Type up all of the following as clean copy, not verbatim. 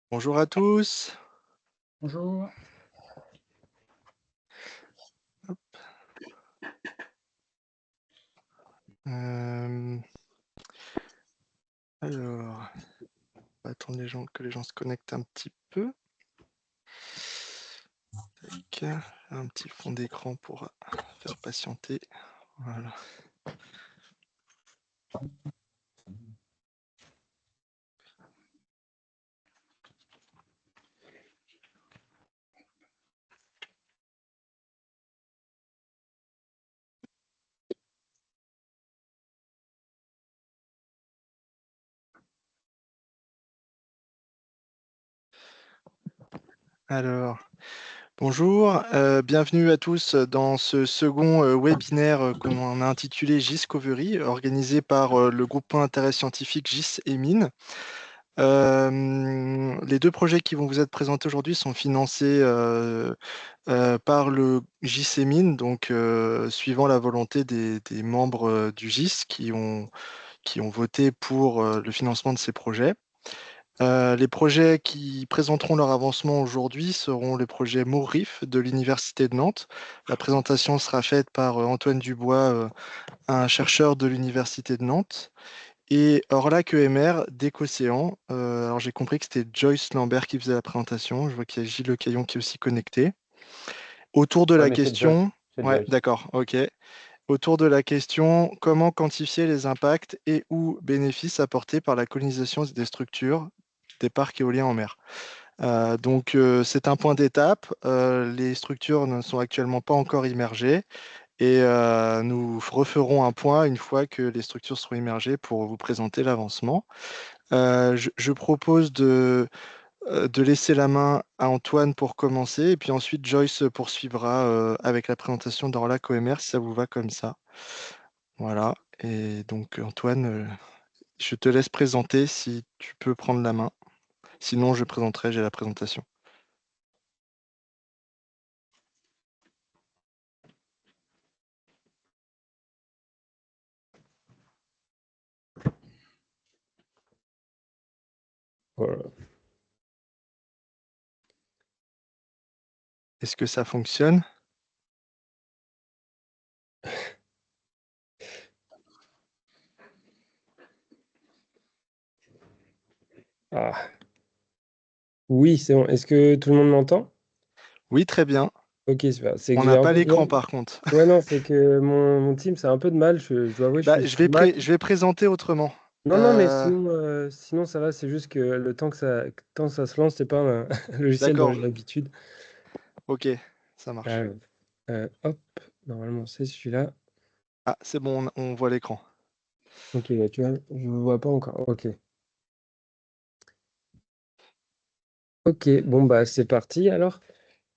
Bonjour à tous. Bonjour. Hem, alors, on va attendre que les gens se connectent un petit peu. Tac, un petit fond d'écran pour faire patienter. Voilà. Alors, bonjour, bienvenue à tous dans ce second webinaire qu'on a intitulé Giscovery, organisé par le groupement d'intérêt scientifique GIS et Mines. Les deux projets qui vont vous être présentés aujourd'hui sont financés par le GIS et Mines, donc suivant la volonté des membres du GIS qui ont voté pour le financement de ces projets. Les projets qui présenteront leur avancement aujourd'hui seront le projet MORIF de l'Université de Nantes. La présentation sera faite par Antoine Dubois, un chercheur de l'Université de Nantes, et Orlac EMR d'Écocéan. Alors j'ai compris que c'était Joyce Lambert qui faisait la présentation. Je vois qu'il y a Gilles Lecaillon qui est aussi connecté. Autour de Ouais, la mais c'est Joyce. question, C'est ouais, Joyce. d'accord, ok. Autour de la question, comment quantifier les impacts et ou bénéfices apportés par la colonisation des structures des parcs éoliens en mer? C'est un point d'étape. Les structures ne sont actuellement pas encore immergées et nous referons un point une fois que les structures seront immergées pour vous présenter l'avancement. Je propose de laisser la main à Antoine pour commencer et puis ensuite Joyce poursuivra avec la présentation d'Orlac OMR si ça vous va comme ça. Voilà. Et donc Antoine, je te laisse présenter si tu peux prendre la main. Sinon, je présenterai, j'ai la présentation. Voilà. Est-ce que ça fonctionne? Ah. Oui, c'est bon. Est-ce que tout le monde m'entend? Oui, très bien. Ok, super. C'est que On j'ai n'a un pas peu de l'écran mal. par contre. Ouais, non, c'est que mon team, c'est un peu de mal. Je dois avouer, je Bah, suis sur Mac. je vais présenter autrement. Non, non, mais Euh, sinon ça va. C'est juste que le temps que ça se lance, c'est pas un logiciel dont d'accord, j'ai l'habitude. ok, ça Ah, marche. hop, normalement, c'est celui-là. Ah, c'est bon, on voit l'écran. Ok, bah, tu vois, je ne vois pas encore. Ok. Ok, bon, bah, c'est parti alors.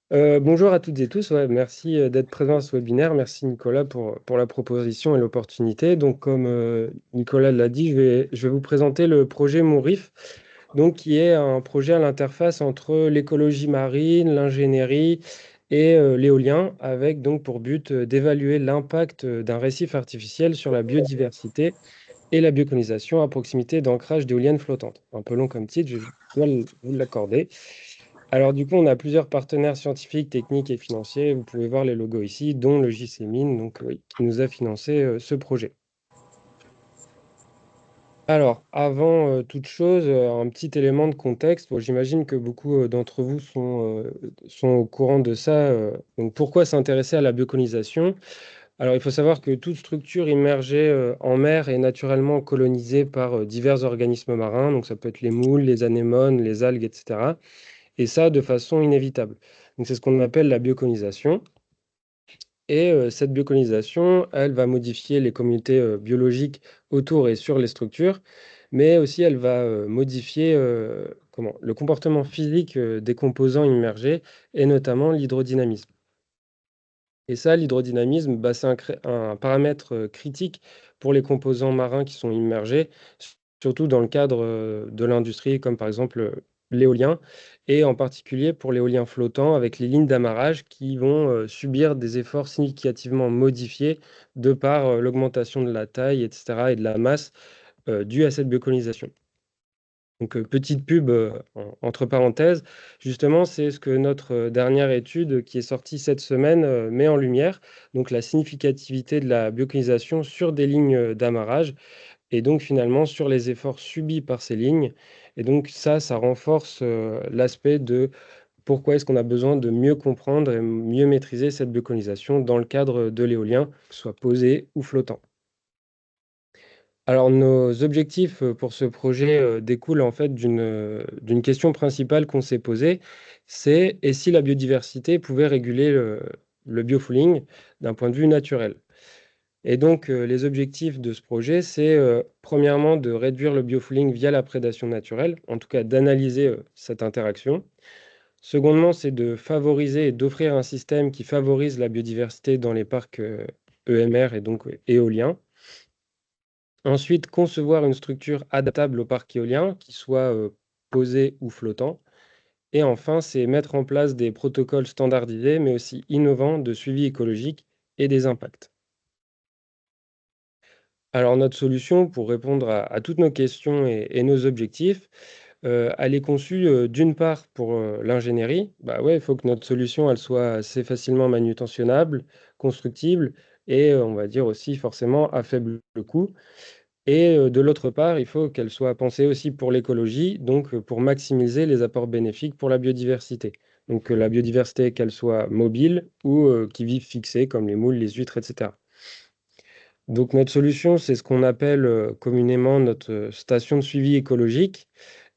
Bonjour à toutes et tous. Ouais, merci d'être présent à ce webinaire. Merci Nicolas pour la proposition et l'opportunité. Donc, comme Nicolas l'a dit, je vais vous présenter le projet MORIF, donc, qui est un projet à l'interface entre l'écologie marine, l'ingénierie et l'éolien, avec donc pour but d'évaluer l'impact d'un récif artificiel sur la biodiversité et la biocolonisation à proximité d'ancrage d'éoliennes flottantes. Un peu long comme titre, je dois vous l'accorder. Alors du coup, on a plusieurs partenaires scientifiques, techniques et financiers. Vous pouvez voir les logos ici, dont le JC Mines, donc, oui, qui nous a financé ce projet. Alors, avant toute chose, un petit élément de contexte. Bon, j'imagine que beaucoup d'entre vous sont au courant de ça. Donc, pourquoi s'intéresser à la biocolonisation? Alors, il faut savoir que toute structure immergée en mer est naturellement colonisée par divers organismes marins. Donc, ça peut être les moules, les anémones, les algues, etc. Et ça, de façon inévitable. Donc, c'est ce qu'on appelle la biocolonisation. Et cette biocolonisation, elle va modifier les communautés biologiques autour et sur les structures, mais aussi elle va modifier le comportement physique des composants immergés, et notamment l'hydrodynamisme. Et ça, l'hydrodynamisme, bah, c'est un paramètre critique pour les composants marins qui sont immergés, surtout dans le cadre de l'industrie, comme par exemple l'éolien, et en particulier pour l'éolien flottant avec les lignes d'amarrage qui vont subir des efforts significativement modifiés de par l'augmentation de la taille, etc., et de la masse due à cette biocolonisation. Donc, petite pub entre parenthèses, justement, c'est ce que notre dernière étude qui est sortie cette semaine met en lumière, donc la significativité de la bioconisation sur des lignes d'amarrage et donc finalement sur les efforts subis par ces lignes. Et donc ça renforce l'aspect de pourquoi est-ce qu'on a besoin de mieux comprendre et mieux maîtriser cette bioconisation dans le cadre de l'éolien, que ce soit posé ou flottant. Alors, nos objectifs pour ce projet découlent en fait d'une question principale qu'on s'est posée, c'est et si la biodiversité pouvait réguler le biofouling d'un point de vue naturel? Et donc, les objectifs de ce projet, c'est premièrement de réduire le biofouling via la prédation naturelle, en tout cas d'analyser cette interaction. Secondement, c'est de favoriser et d'offrir un système qui favorise la biodiversité dans les parcs EMR et donc éoliens. Ensuite, concevoir une structure adaptable au parc éolien, qui soit posé ou flottant. Et enfin, c'est mettre en place des protocoles standardisés, mais aussi innovants de suivi écologique et des impacts. Alors, notre solution pour répondre à toutes nos questions et nos objectifs, elle est conçue d'une part pour l'ingénierie. Bah ouais, il faut que notre solution elle soit assez facilement manutentionnable, constructible et on va dire aussi forcément à faible coût. Et de l'autre part, il faut qu'elle soit pensée aussi pour l'écologie, donc pour maximiser les apports bénéfiques pour la biodiversité. Donc que la biodiversité, qu'elle soit mobile ou qui vive fixée, comme les moules, les huîtres, etc. Donc notre solution, c'est ce qu'on appelle communément notre station de suivi écologique,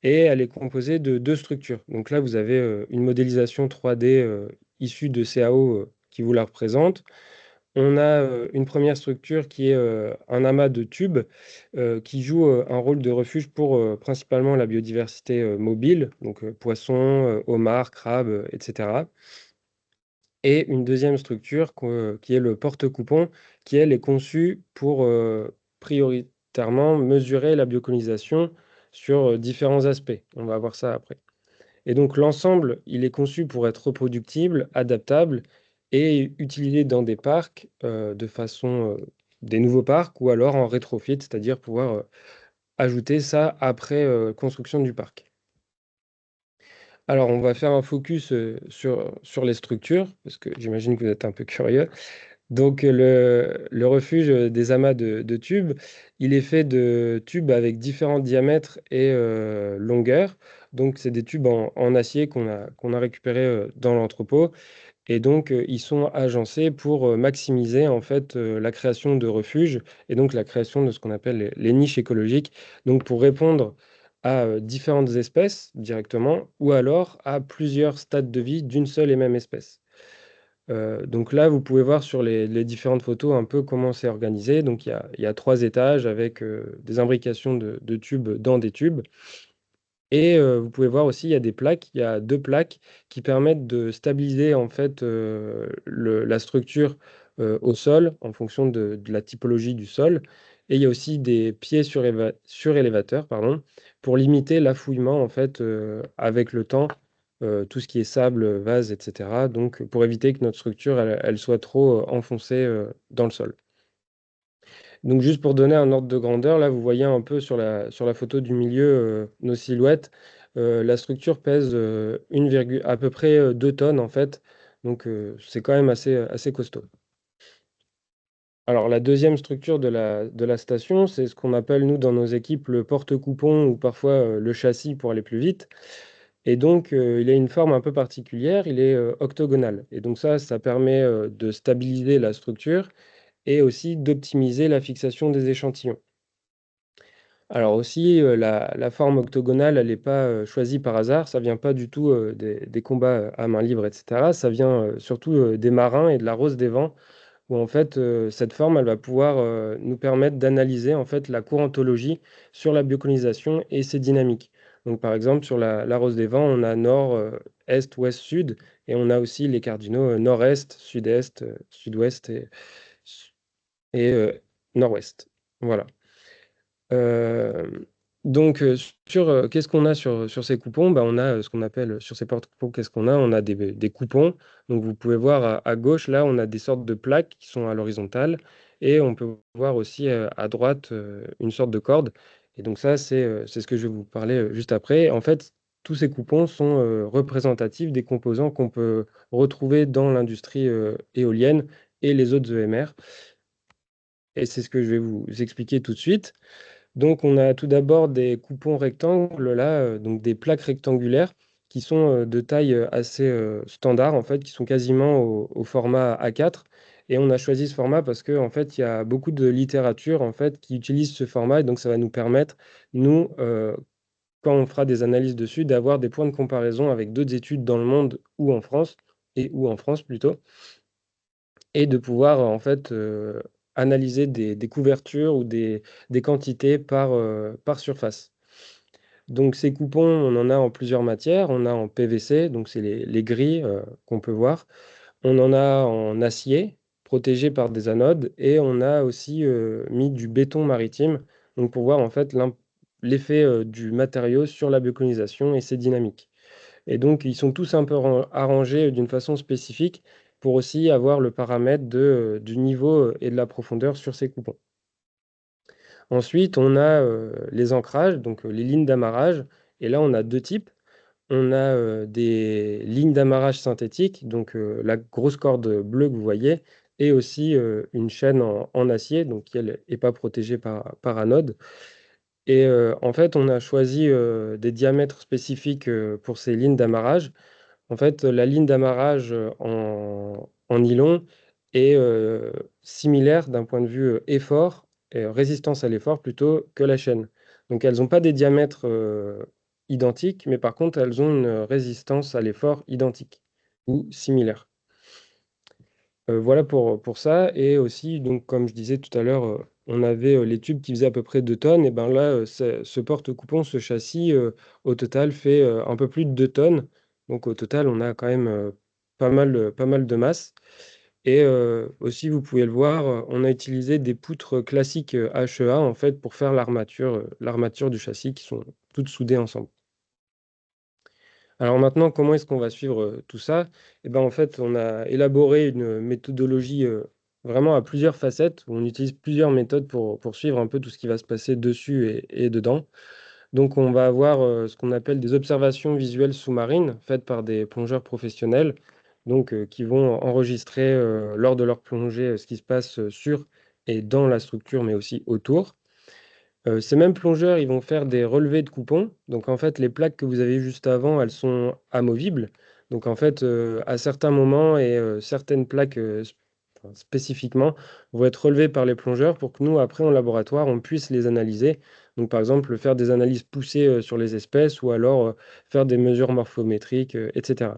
et elle est composée de deux structures. Donc là, vous avez une modélisation 3D issue de CAO qui vous la représente. On a une première structure qui est un amas de tubes qui joue un rôle de refuge pour principalement la biodiversité mobile, donc poissons, homards, crabes, etc. Et une deuxième structure qui est le porte-coupon, qui elle est conçue pour prioritairement mesurer la biocolonisation sur différents aspects. On va voir ça après. Et donc l'ensemble, il est conçu pour être reproductible, adaptable et utilisé dans des parcs de façon des nouveaux parcs ou alors en rétrofit, c'est-à-dire pouvoir ajouter ça après construction du parc. Alors on va faire un focus sur les structures, parce que j'imagine que vous êtes un peu curieux. Donc le refuge des amas de tubes, il est fait de tubes avec différents diamètres et longueurs. Donc c'est des tubes en acier qu'on a récupérés dans l'entrepôt. Et donc ils sont agencés pour maximiser en fait la création de refuges et donc la création de ce qu'on appelle les niches écologiques. Donc pour répondre à différentes espèces directement ou alors à plusieurs stades de vie d'une seule et même espèce. Donc là, vous pouvez voir sur les différentes photos un peu comment c'est organisé. Donc il y a 3 étages avec, des imbrications de tubes dans des tubes et vous pouvez voir aussi, il y a des plaques. Il y a 2 plaques qui permettent de stabiliser en fait, la structure, au sol en fonction de la typologie du sol et il y a aussi des pieds surélévateurs, pardon, pour limiter l'affouillement en fait, avec le temps, tout ce qui est sable, vase et cetera, donc pour éviter que notre structure elle soit trop, enfoncée, dans le sol. Donc juste pour donner un ordre de grandeur, là, vous voyez un peu sur la photo du milieu, nos silhouettes. La structure pèse, à peu près, 2 tonnes en fait, donc c'est quand même assez costaud. Alors la deuxième structure de la station, c'est ce qu'on appelle nous dans nos équipes le porte-coupon ou parfois, le châssis pour aller plus vite et donc il a une forme un peu particulière, il est, octogonal et donc ça permet, de stabiliser la structure et aussi d'optimiser la fixation des échantillons. Alors aussi, la forme octogonale, elle n'est pas, choisie par hasard. Ça vient pas du tout, des combats, à main libre et cetera. Ça vient, surtout, des marins et de la Rose des vents où en fait, cette forme, elle va pouvoir, nous permettre d'analyser en fait la courantologie sur la biocolonisation et ses dynamiques. Donc par exemple, sur la Rose des vents, on a nord, est, ouest, sud et on a aussi les cardinaux, nord-est, sud-est, sud-ouest et nord-ouest. Voilà. Hem, donc qu'est-ce qu'on a sur ces coupons? Bah, on a, ce qu'on appelle sur ces porte-coupons, qu'est-ce qu'on a? On a des coupons. Donc vous pouvez voir à gauche, là, on a des sortes de plaques qui sont à l'horizontale et on peut voir aussi, à droite, une sorte de corde Et donc ça, c'est ce que je vais vous parler juste après. En fait, tous ces coupons sont représentatifs des composants qu'on peut retrouver dans l'industrie éolienne et les autres EMR. Et c'est ce que je vais vous expliquer tout de suite. Donc, on a tout d'abord des coupons rectangles, là, donc des plaques rectangulaires qui sont de taille assez standard, en fait, qui sont quasiment au format A4. Et on a choisi ce format parce que, en fait, il y a beaucoup de littérature, en fait, qui utilise ce format. Et donc, ça va nous permettre, nous, quand on fera des analyses dessus, d'avoir des points de comparaison avec d'autres études dans le monde ou en France, et ou en France plutôt, et de pouvoir en fait analyser des couvertures ou des quantités par surface. Donc ces coupons, on en a en plusieurs matières. On a en PVC, donc c'est les grilles qu'on peut voir. On en a en acier, protégé par des anodes. Et on a aussi mis du béton maritime, donc pour voir en fait l'effet du matériau sur la bioconisation et ses dynamiques. Et donc, ils sont tous un peu arrangés d'une façon spécifique pour aussi avoir le paramètre du niveau et de la profondeur sur ces coupons. Ensuite, on a les ancrages, donc les lignes d'amarrage. Et là, on a deux types. On a des lignes d'amarrage synthétiques, donc la grosse corde bleue que vous voyez, et aussi une chaîne en acier, donc qui elle n'est pas protégée par anode. Et en fait, on a choisi des diamètres spécifiques pour ces lignes d'amarrage. En fait, la ligne d'amarrage en nylon est similaire d'un point de vue effort et résistance à l'effort plutôt que la chaîne. Donc, elles n'ont pas des diamètres identiques, mais par contre, elles ont une résistance à l'effort identique ou similaire. Voilà pour ça. Et aussi, donc, comme je disais tout à l'heure, on avait les tubes qui faisaient à peu près 2 tonnes. Et ben là, ce porte-coupon, ce châssis, au total, fait un peu plus de 2 tonnes. Donc au total, on a quand même pas mal de masse. Et aussi, vous pouvez le voir, on a utilisé des poutres classiques HEA en fait pour faire l'armature du châssis qui sont toutes soudées ensemble. Alors maintenant, comment est-ce qu'on va suivre tout ça? Eh ben, en fait, on a élaboré une méthodologie vraiment à plusieurs facettes, où on utilise plusieurs méthodes pour suivre un peu tout ce qui va se passer dessus et dedans. Donc, on va avoir ce qu'on appelle des observations visuelles sous-marines faites par des plongeurs professionnels, donc qui vont enregistrer lors de leur plongée ce qui se passe sur et dans la structure, mais aussi autour. Ces mêmes plongeurs, ils vont faire des relevés de coupons. Donc, en fait, les plaques que vous avez juste avant, elles sont amovibles. Donc, en fait, à certains moments et certaines plaques enfin, spécifiquement vont être relevées par les plongeurs pour que nous, après, en laboratoire, on puisse les analyser. Donc, par exemple, faire des analyses poussées sur les espèces ou alors faire des mesures morphométriques, etc.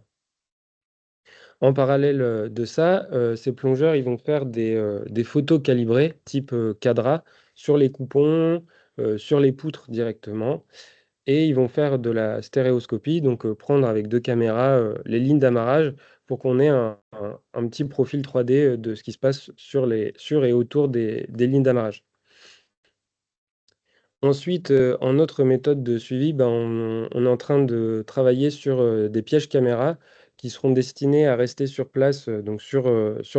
En parallèle de ça, ces plongeurs, ils vont faire des photos calibrées, type cadra, sur les coupons, sur les poutres directement. Et ils vont faire de la stéréoscopie, donc prendre avec deux caméras les lignes d'amarrage pour qu'on ait un petit profil 3D de ce qui se passe sur et autour des lignes d'amarrage. Ensuite, en autre méthode de suivi, ben, on est en train de travailler sur des pièges caméras qui seront destinés à rester sur place, donc sur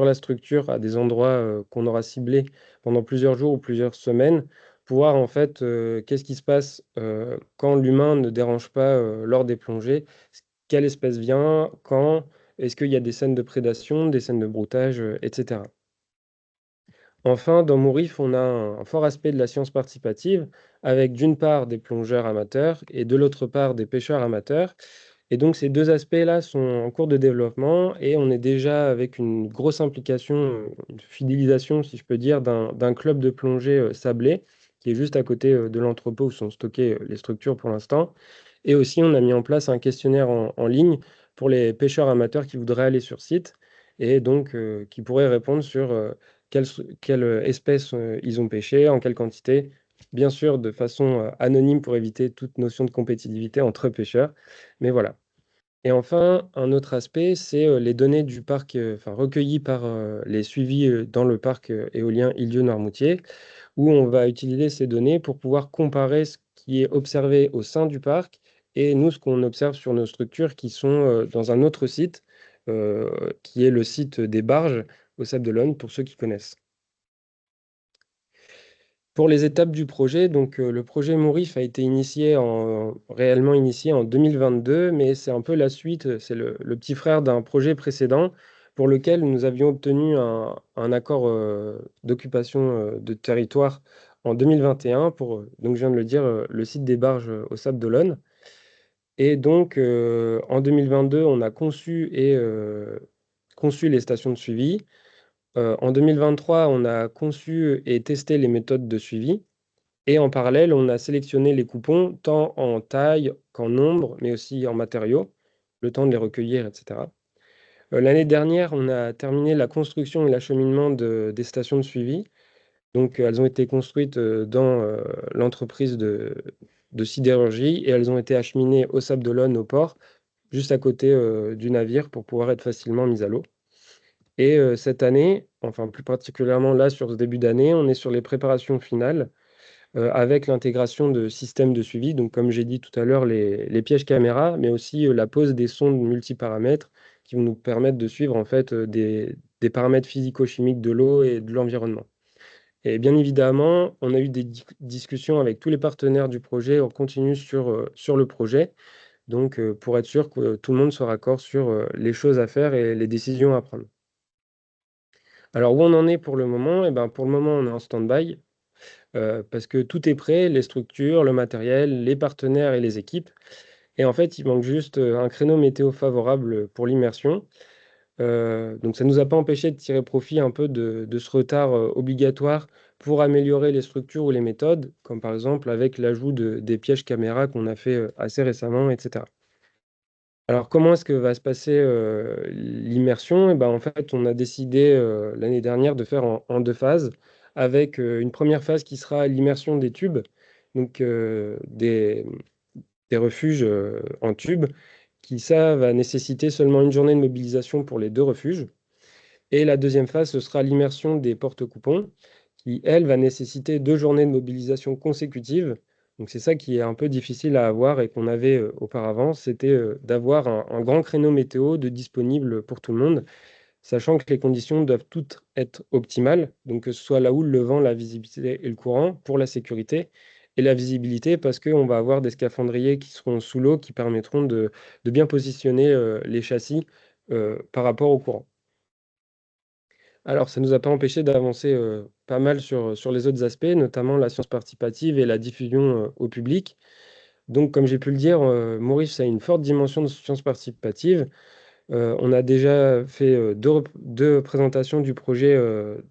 la structure, à des endroits qu'on aura ciblés pendant plusieurs jours ou plusieurs semaines, pour voir en fait qu'est-ce qui se passe quand l'humain ne dérange pas lors des plongées, quelle espèce vient, quand, est-ce qu'il y a des scènes de prédation, des scènes de broutage, etc. Enfin, dans Mourif, on a un fort aspect de la science participative, avec d'une part des plongeurs amateurs et de l'autre part des pêcheurs amateurs. Et donc ces deux aspects-là sont en cours de développement et on est déjà avec une grosse implication, une fidélisation, si je peux dire, d'un club de plongée sablé, qui est juste à côté de l'entrepôt où sont stockées les structures pour l'instant. Et aussi, on a mis en place un questionnaire en ligne pour les pêcheurs amateurs qui voudraient aller sur site et donc qui pourraient répondre sur quelle espèce ils ont pêché, en quelle quantité, bien sûr de façon anonyme pour éviter toute notion de compétitivité entre pêcheurs. Mais voilà. Et enfin, un autre aspect, c'est les données du parc, enfin recueillies par les suivis dans le parc éolien Île-Dieu-Noirmoutier, où on va utiliser ces données pour pouvoir comparer ce qui est observé au sein du parc et nous, ce qu'on observe sur nos structures qui sont dans un autre site, qui est le site des Barges au Sable d'Olonne, pour ceux qui connaissent. Pour les étapes du projet, donc le projet Mourif a été réellement initié en 2022, mais c'est un peu la suite, c'est le petit frère d'un projet précédent pour lequel nous avions obtenu un accord d'occupation de territoire en 2021 pour, donc je viens de le dire, le site des barges au Sable d'Olonne. Et donc en 2022, on a conçu les stations de suivi. En 2023, on a conçu et testé les méthodes de suivi. Et en parallèle, on a sélectionné les coupons, tant en taille qu'en nombre, mais aussi en matériaux, le temps de les recueillir, etc. L'année dernière, on a terminé la construction et l'acheminement des stations de suivi. Donc, elles ont été construites dans l'entreprise de sidérurgie et elles ont été acheminées au Sable d'Olonne, au port, juste à côté du navire pour pouvoir être facilement mises à l'eau. Et cette année, enfin plus particulièrement là sur ce début d'année, on est sur les préparations finales avec l'intégration de systèmes de suivi. Donc, comme j'ai dit tout à l'heure, les pièges caméra, mais aussi la pose des sondes multiparamètres qui vont nous permettre de suivre en fait des paramètres physico-chimiques de l'eau et de l'environnement. Et bien évidemment, on a eu des discussions avec tous les partenaires du projet. On continue sur le projet, donc pour être sûr que tout le monde soit raccord sur les choses à faire et les décisions à prendre. Alors, où on en est pour le moment? Eh ben, pour le moment, on est en stand-by. Parce que tout est prêt, les structures, le matériel, les partenaires et les équipes. Et en fait, il manque juste un créneau météo favorable pour l'immersion. Donc ça ne nous a pas empêché de tirer profit un peu de ce retard obligatoire pour améliorer les structures ou les méthodes, comme par exemple avec l'ajout des pièges caméra qu'on a fait assez récemment, etc. Alors, comment est-ce que va se passer l'immersion? Eh ben, en fait, on a décidé l'année dernière de faire en deux phases, avec une première phase qui sera l'immersion des tubes, donc des refuges en tubes, qui ça va nécessiter seulement une journée de mobilisation pour les deux refuges. Et la deuxième phase, ce sera l'immersion des porte-coupons, qui, elle, va nécessiter 2 journées de mobilisation consécutives. Donc c'est ça qui est un peu difficile à avoir et qu'on avait auparavant, c'était d'avoir un grand créneau météo de disponible pour tout le monde, sachant que les conditions doivent toutes être optimales, donc que ce soit la houle, le vent, la visibilité et le courant pour la sécurité, et la visibilité parce qu'on va avoir des scaphandriers qui seront sous l'eau qui permettront de bien positionner les châssis par rapport au courant. Alors, ça ne nous a pas empêché d'avancer pas mal sur les autres aspects, notamment la science participative et la diffusion au public. Donc, comme j'ai pu le dire, Maurice a une forte dimension de science participative. On a déjà fait deux présentations du projet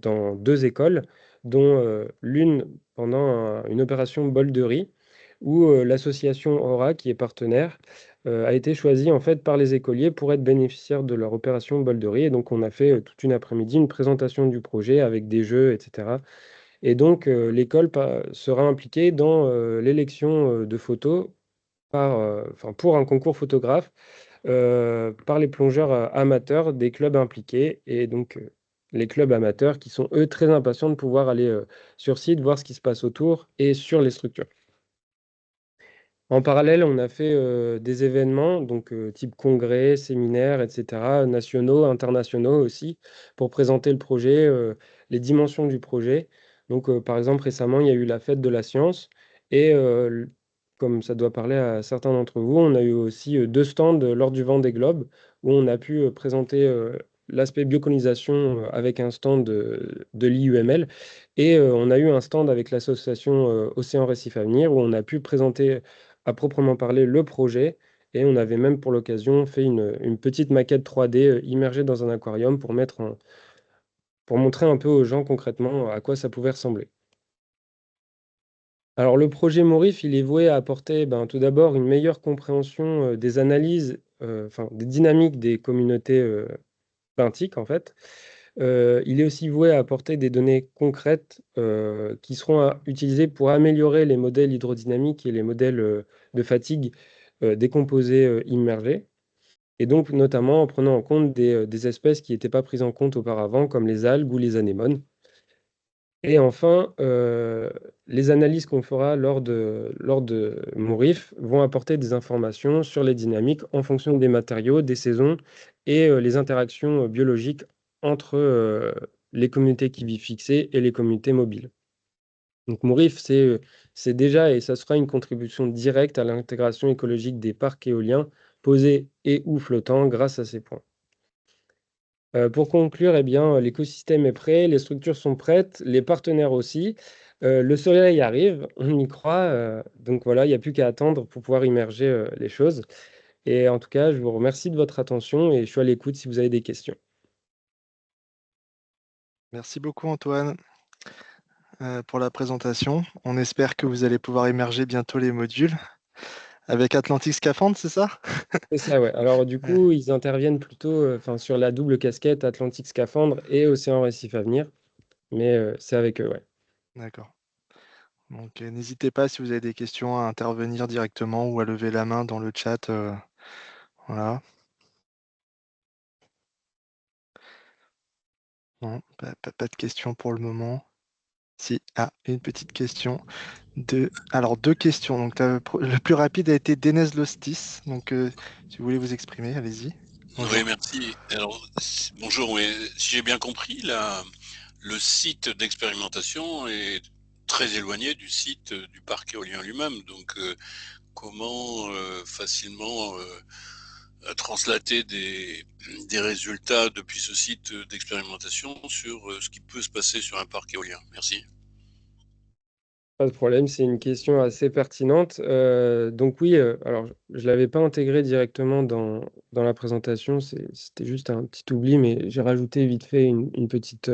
dans deux écoles, dont l'une pendant une opération bol de riz, où l'association Aura, qui est partenaire, a été choisie en fait par les écoliers pour être bénéficiaire de leur opération bol de riz. Et donc, on a fait toute une après-midi une présentation du projet avec des jeux, etc. Et donc, l'école sera impliquée dans l'élection de photos enfin, pour un concours photographe par les plongeurs amateurs des clubs impliqués. Et donc, les clubs amateurs qui sont, eux, très impatients de pouvoir aller sur site, voir ce qui se passe autour et sur les structures. En parallèle, on a fait des événements, donc type congrès, séminaires, etc., nationaux, internationaux aussi, pour présenter le projet, les dimensions du projet. Donc, par exemple, récemment, il y a eu la fête de la science et comme ça doit parler à certains d'entre vous, on a eu aussi deux stands lors du Vendée Globe où on a pu présenter l'aspect biocolonisation avec un stand de l'IUML et on a eu un stand avec l'association Océan Récif Avenir où on a pu présenter à proprement parler le projet. Et on avait même pour l'occasion fait une petite maquette 3D immergée dans un aquarium pour montrer un peu aux gens concrètement à quoi ça pouvait ressembler. Alors le projet Morif, il est voué à apporter tout d'abord une meilleure compréhension des analyses, enfin des dynamiques des communautés benthiques en fait. Il est aussi voué à apporter des données concrètes qui seront utilisées pour améliorer les modèles hydrodynamiques et les modèles de fatigue des composés immergés. Et donc, notamment en prenant en compte des espèces qui n'étaient pas prises en compte auparavant, comme les algues ou les anémones. Et enfin, les analyses qu'on fera lors de Morif vont apporter des informations sur les dynamiques en fonction des matériaux, des saisons et les interactions biologiques entre les communautés qui vivent fixées et les communautés mobiles. Donc Mourif, c'est déjà, et ça sera une contribution directe à l'intégration écologique des parcs éoliens posés et ou flottants grâce à ces points. Pour conclure, eh bien, l'écosystème est prêt, les structures sont prêtes, les partenaires aussi. Le soleil arrive, on y croit. Donc voilà, il n'y a plus qu'à attendre pour pouvoir immerger les choses. Et en tout cas, je vous remercie de votre attention et je suis à l'écoute si vous avez des questions. Merci beaucoup Antoine pour la présentation. On espère que vous allez pouvoir immerger bientôt les modules avec Atlantic Scaphandre, c'est ça? C'est ça, ouais. Alors du Ouais, coup, ils interviennent plutôt enfin, sur la double casquette Atlantique Scaphandre et Océan Récif Avenir, mais c'est avec eux, ouais. d'accord. Donc n'hésitez pas si vous avez des questions à intervenir directement ou à lever la main dans le chat. Voilà. Non, pas de questions pour le moment. Si, ah, une petite question. Alors, deux questions. Donc, le plus rapide a été Dénès Lostis. Donc, si vous voulez vous exprimer, allez-y. Oui, Bonjour. merci. Alors, bonjour, oui. Si j'ai bien compris, le site d'expérimentation est très éloigné du site du parc éolien lui-même. Donc, comment facilement translater des résultats depuis ce site d'expérimentation sur ce qui peut se passer sur un parc éolien? Merci. Pas de problème, c'est une question assez pertinente. Donc oui, alors je ne l'avais pas intégré directement dans la présentation, c'était juste un petit oubli, mais j'ai rajouté vite fait une petite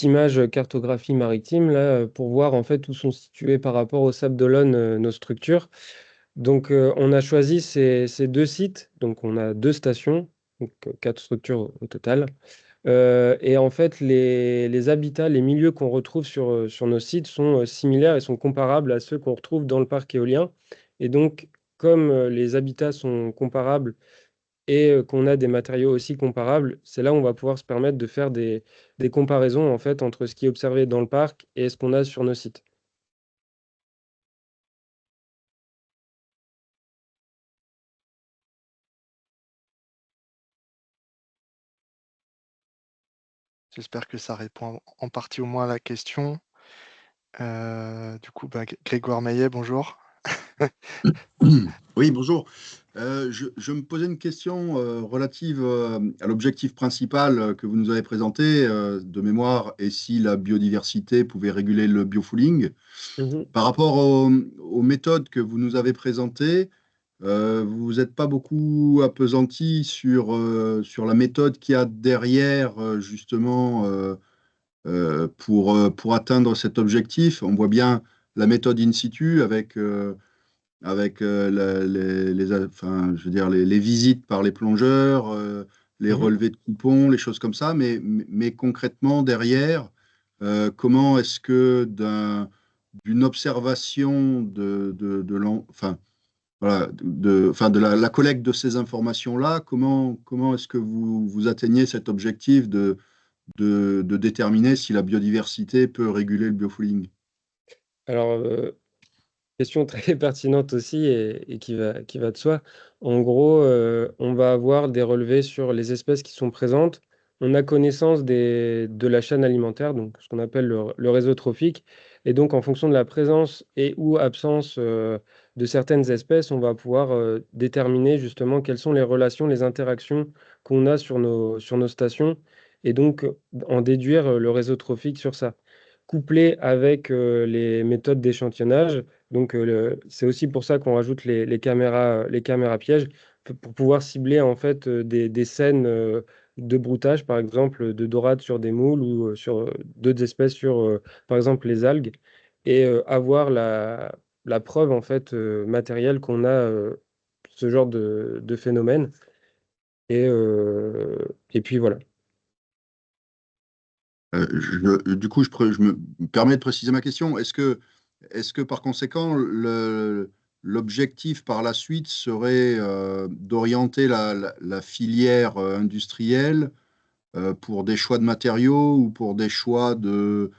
image cartographie maritime là, pour voir en fait où sont situées par rapport au Sable d'Olonne nos structures. Donc on a choisi ces deux sites, donc on a deux stations, donc quatre structures au total. Et en fait, les habitats, les milieux qu'on retrouve sur nos sites sont similaires et sont comparables à ceux qu'on retrouve dans le parc éolien. Et donc, comme les habitats sont comparables et qu'on a des matériaux aussi comparables, c'est là où on va pouvoir se permettre de faire des comparaisons en fait entre ce qui est observé dans le parc et ce qu'on a sur nos sites. J'espère que ça répond en partie au moins à la question. Du coup, Grégoire Maillet, bonjour. Oui, bonjour. Je me posais une question relative à l'objectif principal que vous nous avez présenté de mémoire et si la biodiversité pouvait réguler le biofouling. Mhm. Par rapport aux méthodes que vous nous avez présentées, vous vous êtes pas beaucoup appesanti sur la méthode qu'il y a derrière justement pour atteindre cet objectif. On voit bien la méthode in situ avec enfin, je veux dire, les visites par les plongeurs, les Mhm. relevés de coupons, les choses comme ça. Mais concrètement, derrière, comment est-ce que d'une observation enfin, voilà, enfin, de la collecte de ces informations-là, comment est-ce que vous atteignez cet objectif de déterminer si la biodiversité peut réguler le biofouling? Alors, question très pertinente aussi et qui va de soi. En gros, on va avoir des relevés sur les espèces qui sont présentes. On a connaissance de la chaîne alimentaire, donc ce qu'on appelle le réseau trophique. Et donc, en fonction de la présence et ou absence de certaines espèces, on va pouvoir déterminer justement quelles sont les relations, les interactions qu'on a sur nos stations. Et donc, en déduire le réseau trophique sur ça. Couplé avec les méthodes d'échantillonnage, donc, c'est aussi pour ça qu'on rajoute les caméras pièges pour pouvoir cibler en fait des scènes de broutage, par exemple de dorade sur des moules ou sur d'autres espèces sur, par exemple, les algues, et avoir la preuve en fait matérielle qu'on a ce genre de phénomène. Et puis voilà. Du coup, je me permets de préciser ma question. Est-ce que par conséquent, l'objectif par la suite serait d'orienter la filière industrielle pour des choix de matériaux ou pour des choix de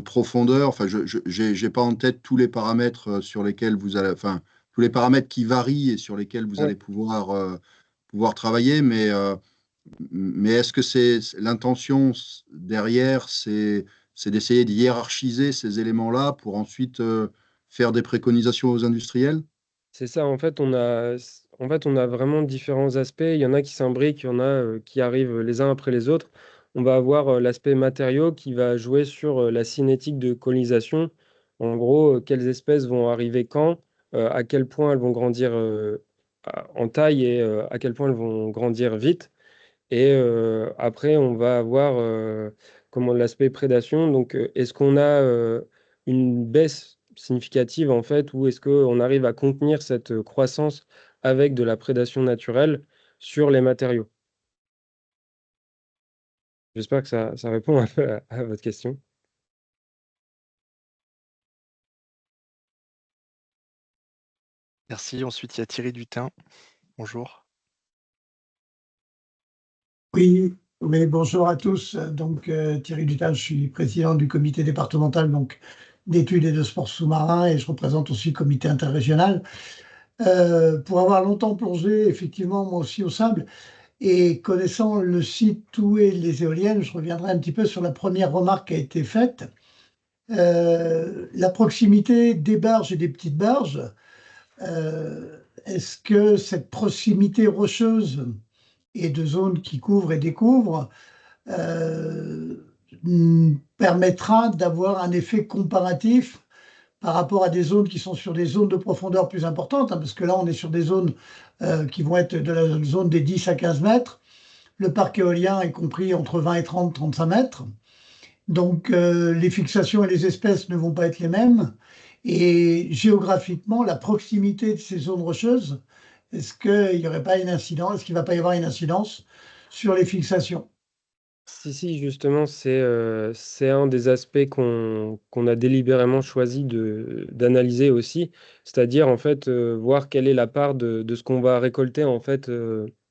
profondeur? Enfin, j'ai pas en tête tous les paramètres sur lesquels vous allez, enfin, tous les paramètres qui varient et sur lesquels vous allez Ouais. pouvoir travailler, mais est-ce que c'est l'intention derrière, c'est d'essayer de hiérarchiser ces éléments-là pour ensuite faire des préconisations aux industriels? C'est ça, en fait, on a vraiment différents aspects. Il y en a qui s'imbriquent, il y en a qui arrivent les uns après les autres. On va avoir l'aspect matériaux qui va jouer sur la cinétique de colonisation. En gros, quelles espèces vont arriver quand, à quel point elles vont grandir en taille et à quel point elles vont grandir vite. Et après, on va avoir comment l'aspect prédation. Donc, est-ce qu'on a une baisse significative en fait, ou est-ce qu'on arrive à contenir cette croissance avec de la prédation naturelle sur les matériaux? J'espère que ça répond un peu à votre question. Merci. Ensuite, il y a Thierry Dutin. Bonjour. Oui, mais bonjour à tous. Donc, Thierry Dutal, je suis président du comité départemental donc, d'études et de sports sous-marins et je représente aussi le comité interrégional. Pour avoir longtemps plongé, effectivement, moi aussi au sable, et connaissant le site où est les éoliennes, je reviendrai un petit peu sur la première remarque qui a été faite. La proximité des barges et des petites barges, est-ce que cette proximité rocheuse et de zones qui couvrent et découvrent euh, permettra d'avoir un effet comparatif par rapport à des zones qui sont sur des zones de profondeur plus importantes, hein, parce que là, on est sur des zones qui vont être de la zone des 10 à 15 mètres. Le parc éolien est compris entre 20 et 30, 35 mètres. Donc, les fixations et les espèces ne vont pas être les mêmes. Et géographiquement, la proximité de ces zones rocheuses, est-ce qu'il n'y aurait pas une incidence, est-ce qu'il ne va pas y avoir une incidence sur les fixations? Si, justement, c'est un des aspects qu'on a délibérément choisi d'analyser aussi, c'est-à-dire en fait voir quelle est la part de ce qu'on va récolter en fait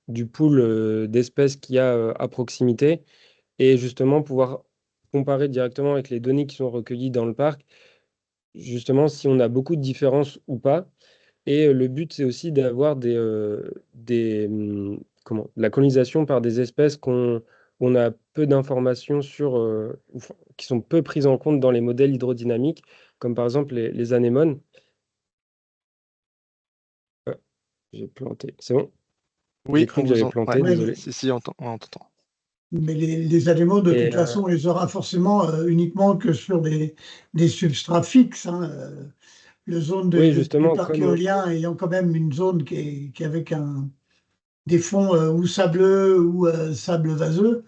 du pool d'espèces qu'il y a à proximité et justement pouvoir comparer directement avec les données qui sont recueillies dans le parc, justement si on a beaucoup de différences ou pas. Et le but, c'est aussi d'avoir de la colonisation par des espèces on a peu d'informations sur, enfin, qui sont peu prises en compte dans les modèles hydrodynamiques, comme par exemple les anémones. J'ai planté. C'est bon? J'ai Oui, cru on que vous j'avais en... ouais. planté, Oui, désolé. Si, on t'entend. mais les animaux, de Et toute façon, on les aura forcément uniquement que sur des substrats fixes, hein. Le zone oui, du justement, parc comme éolien ayant quand même une zone qui est avec des fonds ou sableux ou sable vaseux,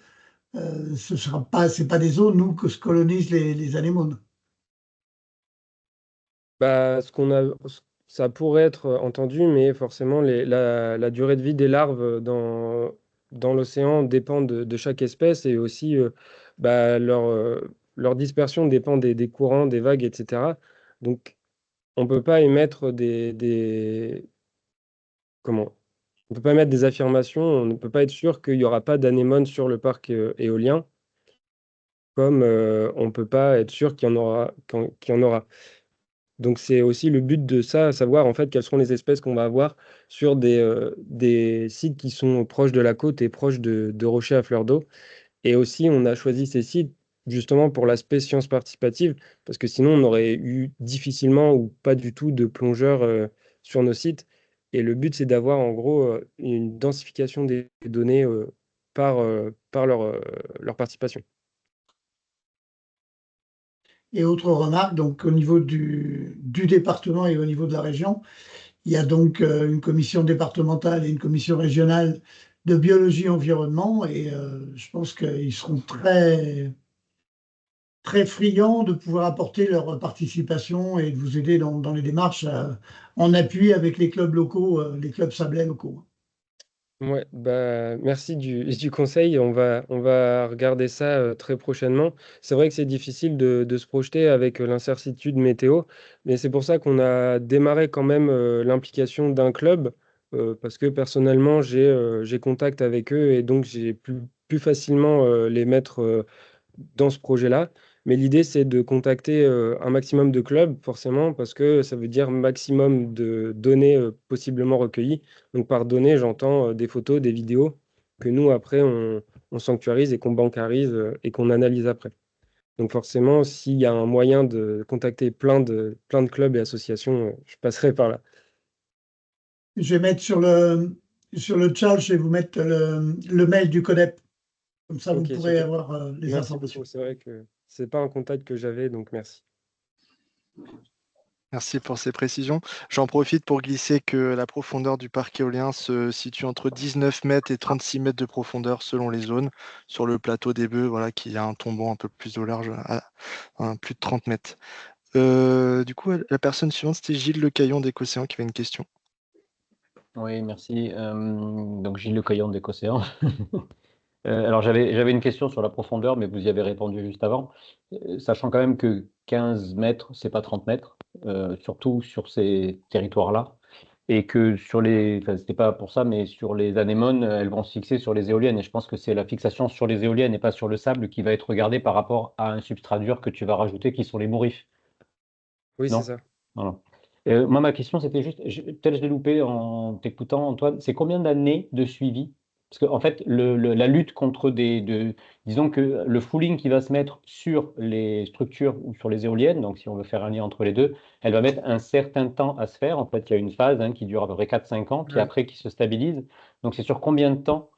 ce sera pas, c'est pas des zones nous que se colonisent les anémones. bah, ça pourrait être entendu, mais forcément, la durée de vie des larves dans l'océan dépend de chaque espèce et aussi bah, leur dispersion dépend des courants, des vagues, etc. Donc, on peut pas émettre comment? On peut pas émettre des affirmations, on ne peut pas être sûr qu'il n'y aura pas d'anémones sur le parc éolien, comme on ne peut pas être sûr qu'il y en aura. Donc c'est aussi le but de ça, à savoir en fait quelles seront les espèces qu'on va avoir sur des sites qui sont proches de la côte et proches de rochers à fleur d'eau. Et aussi, on a choisi ces sites justement pour l'aspect science participative, parce que sinon on aurait eu difficilement ou pas du tout de plongeurs sur nos sites. Et le but, c'est d'avoir en gros une densification des données par leur participation. Et autre remarque, donc au niveau du département et au niveau de la région, il y a donc une commission départementale et une commission régionale de biologie environnement et je pense qu'ils seront très friands de pouvoir apporter leur participation et de vous aider dans les démarches en appui avec les clubs locaux, les clubs sablés locaux. Ouais, bah, merci du conseil. On va regarder ça très prochainement. C'est vrai que c'est difficile de se projeter avec l'incertitude météo, mais c'est pour ça qu'on a démarré quand même l'implication d'un club, parce que personnellement, j'ai contact avec eux et donc j'ai plus facilement les mettre dans ce projet-là. Mais l'idée, c'est de contacter un maximum de clubs, forcément, parce que ça veut dire maximum de données possiblement recueillies. Donc par données, j'entends des photos, des vidéos que nous, après, on sanctuarise et qu'on bancarise et qu'on analyse après. Donc forcément, s'il y a un moyen de contacter plein de clubs et associations, je passerai par là. Je vais mettre sur le chat, je vais vous mettre le mail du CODEP. Comme ça, vous Ok, pourrez super. avoir les Merci informations. beaucoup. C'est vrai que c'est pas un contact que j'avais, donc merci. Merci pour ces précisions. J'en profite pour glisser que la profondeur du parc éolien se situe entre 19 mètres et 36 mètres de profondeur selon les zones. Sur le plateau des Bœufs, voilà, qui a un tombant un peu plus au large, à plus de 30 mètres. Du coup, la personne suivante, c'était Gilles Lecaillon d'Écocéan qui avait une question. Oui, merci. Donc Gilles Lecaillon d'Écocéan. Alors j'avais une question sur la profondeur, mais vous y avez répondu juste avant. Sachant quand même que 15 mètres, c'est pas 30 mètres, surtout sur ces territoires-là. Et que enfin, c'était pas pour ça, mais sur les anémones, elles vont se fixer sur les éoliennes. Et je pense que c'est la fixation sur les éoliennes et pas sur le sable qui va être regardée par rapport à un substrat dur que tu vas rajouter, qui sont les mourifs. Oui, c'est Non? ça. Voilà. Moi, ma question, c'était juste, peut-être je l'ai loupé en t'écoutant, Antoine, c'est combien d'années de suivi? Parce qu'en fait, la lutte contre disons que le fouling qui va se mettre sur les structures ou sur les éoliennes, donc si on veut faire un lien entre les deux, elle va mettre un certain temps à se faire. En fait, il y a une phase qui dure à peu près 4-5 ans, puis Ouais. après qui se stabilise. Donc, c'est sur combien de temps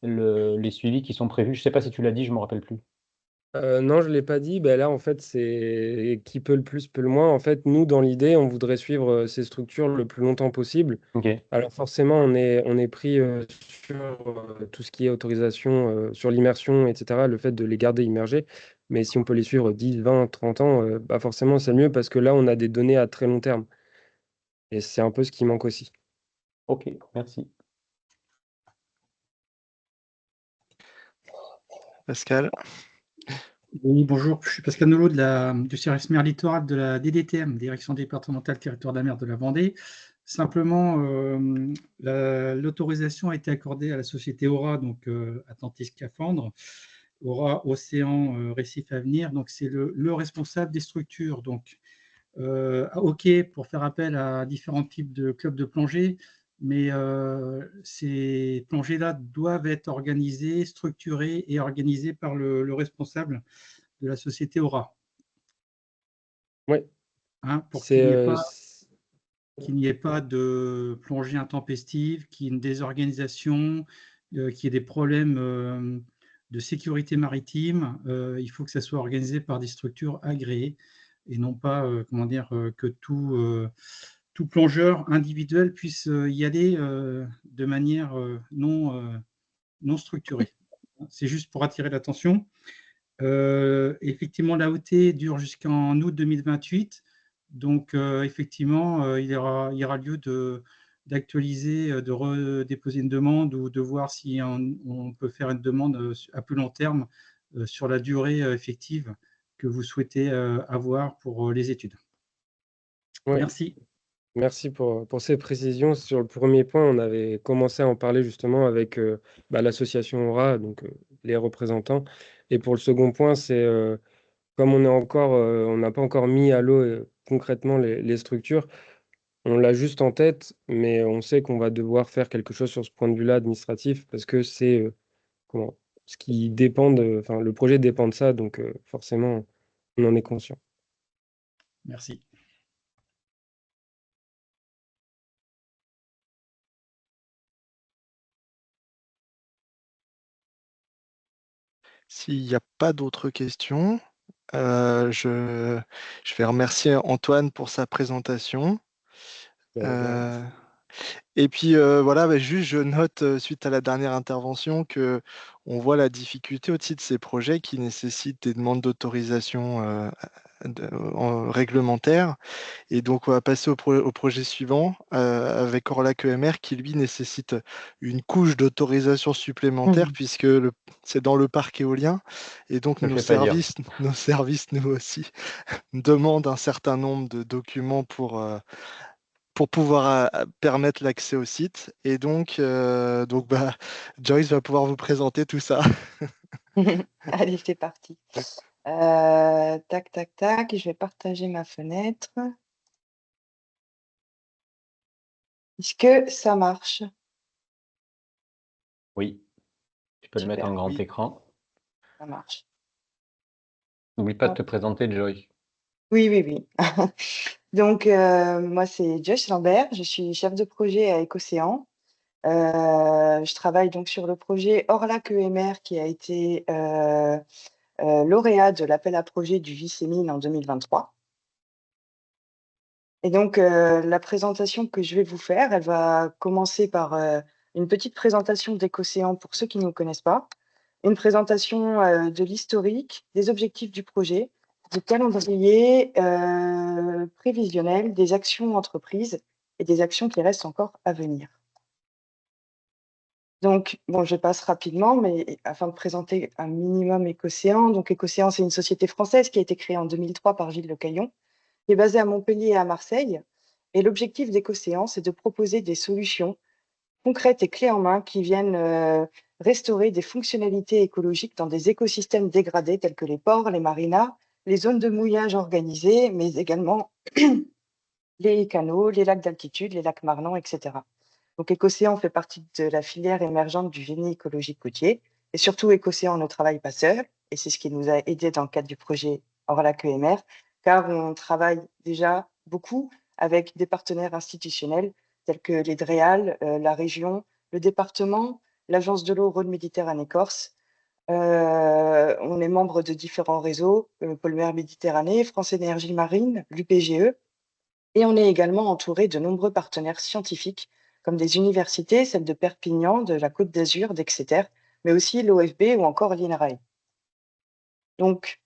les suivis qui sont prévus? Je ne sais pas si tu l'as dit, je ne me rappelle plus. Non, je ne l'ai pas dit. Ben là, en fait, c'est qui peut le plus, peut le moins. En fait, nous, dans l'idée, on voudrait suivre ces structures le plus longtemps possible. Ok. Alors forcément, on est pris sur tout ce qui est autorisation, sur l'immersion, etc., le fait de les garder immergés. Mais si on peut les suivre 10, 20, 30 ans, bah forcément, c'est mieux parce que là, on a des données à très long terme. Et c'est un peu ce qui manque aussi. Ok, merci. Pascal. Oui, bonjour, je suis Pascal Nolot du service mer littoral de la DDTM, Direction départementale territoire de la mer de la Vendée. Simplement, l'autorisation a été accordée à la société Aura, donc Atlantis Scaphandre, Aura Océan Récif Avenir, donc c'est le responsable des structures. Donc, OK pour faire appel à différents types de clubs de plongée, mais ces plongées-là doivent être organisées, structurées et organisées par le responsable de la société Aura, Oui, pour c'est qu'il n'y ait pas de plongée intempestive, qu'il y ait une désorganisation, qu'il y ait des problèmes de sécurité maritime. Il faut que ça soit organisé par des structures agréées et non pas, que tout plongeur individuel puisse y aller de manière non structurée. C'est juste pour attirer l'attention. Effectivement, l'AOT dure jusqu'en août 2028. Donc, effectivement, il y aura lieu d'actualiser, de redéposer une demande ou de voir si on peut faire une demande à plus long terme sur la durée effective que vous souhaitez avoir pour les études. ouais. Merci. Merci pour ces précisions. Sur le premier point, on avait commencé à en parler justement avec l'association Aura, donc les représentants. Et pour le second point, c'est comme on n'a pas encore mis à l'eau concrètement les structures, on l'a juste en tête, mais on sait qu'on va devoir faire quelque chose sur ce point de vue-là administratif parce que c'est ce qui dépend enfin, le projet dépend de ça, donc forcément, on en est conscient. Merci. S'il n'y a pas d'autres questions, je vais remercier Antoine pour sa présentation. Et puis voilà, juste je note suite à la dernière intervention que on voit la difficulté aussi de ces projets qui nécessitent des demandes d'autorisation réglementaires. Et donc on va passer au projet suivant avec Orlac EMR qui lui nécessite une couche d'autorisation supplémentaire puisque c'est dans le parc éolien. Et donc Ne fais pas dire. nos services, nous aussi, demandent un certain nombre de documents pour pouvoir permettre l'accès au site. Et donc, Joyce va pouvoir vous présenter tout ça. Allez, c'est parti. Tac, tac, tac. Je vais partager ma fenêtre. Est-ce que ça marche? Oui. Tu peux le mettre Super. en grand Oui. écran. Ça marche. N'oublie pas de te présenter, Joy. Oui, oui, oui. Donc, moi, c'est Joyce Lambert, je suis chef de projet à Écocéan. Je travaille donc sur le projet Orlac EMR qui a été lauréat de l'appel à projet du Vice-Mine en 2023. Et donc, la présentation que je vais vous faire, elle va commencer par une petite présentation d'Écocéan pour ceux qui ne nous connaissent pas, une présentation de l'historique, des objectifs du projet, du calendrier prévisionnel, des actions entreprises et des actions qui restent encore à venir. Donc, bon, je passe rapidement, mais afin de présenter un minimum Écocéan. Donc, Écocéan, c'est une société française qui a été créée en 2003 par Gilles Lecaillon, qui est basée à Montpellier et à Marseille. Et l'objectif d'Écocéan, c'est de proposer des solutions concrètes et clés en main qui viennent restaurer des fonctionnalités écologiques dans des écosystèmes dégradés tels que les ports, les marinas, les zones de mouillage organisées, mais également les canaux, les lacs d'altitude, les lacs marnants, etc. Donc, Écocéan fait partie de la filière émergente du génie écologique côtier. Et surtout, Écocéan ne travaille pas seul. Et c'est ce qui nous a aidés dans le cadre du projet Orlac EMR, car on travaille déjà beaucoup avec des partenaires institutionnels tels que les DREAL, la région, le département, l'Agence de l'eau Rhône-Méditerranée-Corse. On est membre de différents réseaux, Polmer Méditerranée, France Énergie Marine, l'UPGE. Et on est également entouré de nombreux partenaires scientifiques, comme des universités, celles de Perpignan, de la Côte d'Azur, d'Exeter, mais aussi l'OFB ou encore l'INRAE. Donc,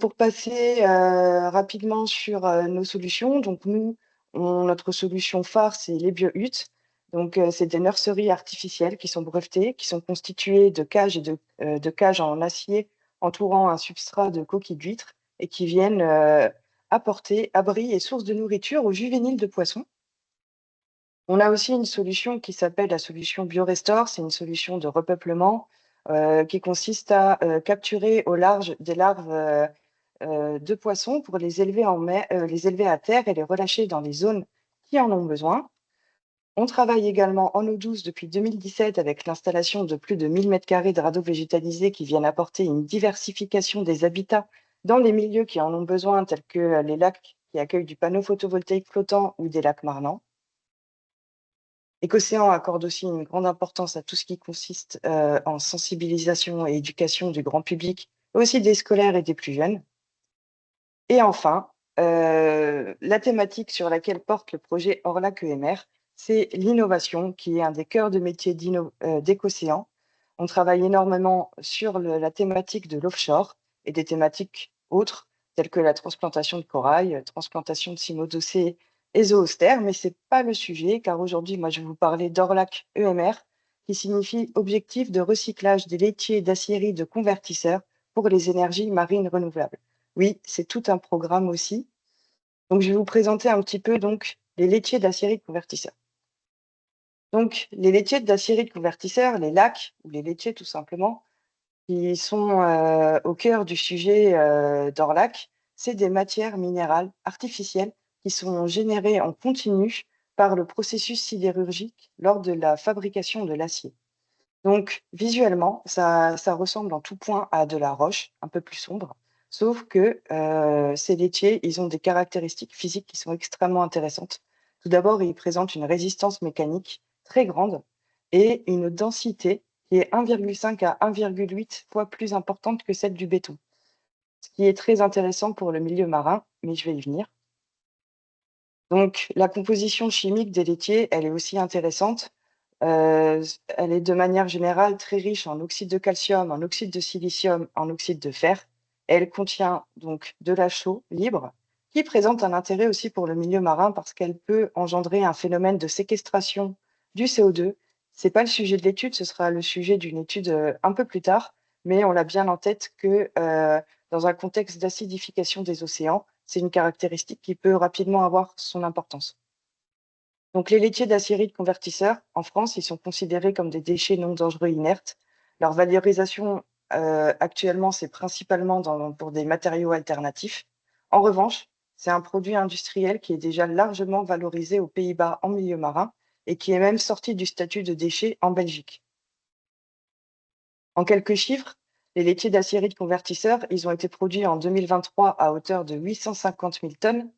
pour passer rapidement sur nos solutions, donc nous, notre solution phare, c'est les bio-huttes. Donc, c'est des nurseries artificielles qui sont brevetées, qui sont constituées de cages et de cages en acier entourant un substrat de coquilles d'huîtres et qui viennent apporter abri et source de nourriture aux juvéniles de poissons. On a aussi une solution qui s'appelle la solution BioRestore. C'est une solution de repeuplement qui consiste à capturer au large des larves de poissons pour les élever les élever à terre et les relâcher dans les zones qui en ont besoin. On travaille également en eau douce depuis 2017 avec l'installation de plus de 1000 m² de radeaux végétalisés qui viennent apporter une diversification des habitats dans les milieux qui en ont besoin, tels que les lacs qui accueillent du panneau photovoltaïque flottant ou des lacs marnants. Écocéan accorde aussi une grande importance à tout ce qui consiste en sensibilisation et éducation du grand public, aussi des scolaires et des plus jeunes. Et enfin, la thématique sur laquelle porte le projet Orlac EMR, c'est l'innovation, qui est un des cœurs de métier d'Écocéan. On travaille énormément sur la thématique de l'offshore et des thématiques autres, telles que la transplantation de corail, transplantation de cymodocées et zoostères, mais ce n'est pas le sujet, car aujourd'hui, moi, je vais vous parler d'Orlac EMR, qui signifie Objectif de recyclage des laitiers d'aciérie de convertisseurs pour les énergies marines renouvelables. Oui, c'est tout un programme aussi. Donc, je vais vous présenter un petit peu donc, les laitiers d'aciérie de convertisseurs. Donc, les laitiers d'aciérie de convertisseurs, les lacs ou les laitiers tout simplement, qui sont au cœur du sujet d'Orlac, c'est des matières minérales artificielles qui sont générées en continu par le processus sidérurgique lors de la fabrication de l'acier. Donc, visuellement, ça ressemble en tout point à de la roche, un peu plus sombre, sauf que ces laitiers, ils ont des caractéristiques physiques qui sont extrêmement intéressantes. Tout d'abord, ils présentent une résistance mécanique très grande et une densité qui est 1,5 à 1,8 fois plus importante que celle du béton, ce qui est très intéressant pour le milieu marin, mais je vais y venir. Donc, la composition chimique des laitiers, elle est aussi intéressante. Elle est de manière générale très riche en oxyde de calcium, en oxyde de silicium, en oxyde de fer. Elle contient donc de la chaux libre qui présente un intérêt aussi pour le milieu marin parce qu'elle peut engendrer un phénomène de séquestration du CO2. Ce n'est pas le sujet de l'étude, ce sera le sujet d'une étude un peu plus tard, mais on l'a bien en tête que dans un contexte d'acidification des océans, c'est une caractéristique qui peut rapidement avoir son importance. Donc, les laitiers d'aciérie de convertisseurs, en France, ils sont considérés comme des déchets non dangereux inertes. Leur valorisation, actuellement, c'est principalement pour des matériaux alternatifs. En revanche, c'est un produit industriel qui est déjà largement valorisé aux Pays-Bas en milieu marin et qui est même sorti du statut de déchet en Belgique. En quelques chiffres, les laitiers d'acierie de convertisseurs, ils ont été produits en 2023 à hauteur de 850 000 tonnes,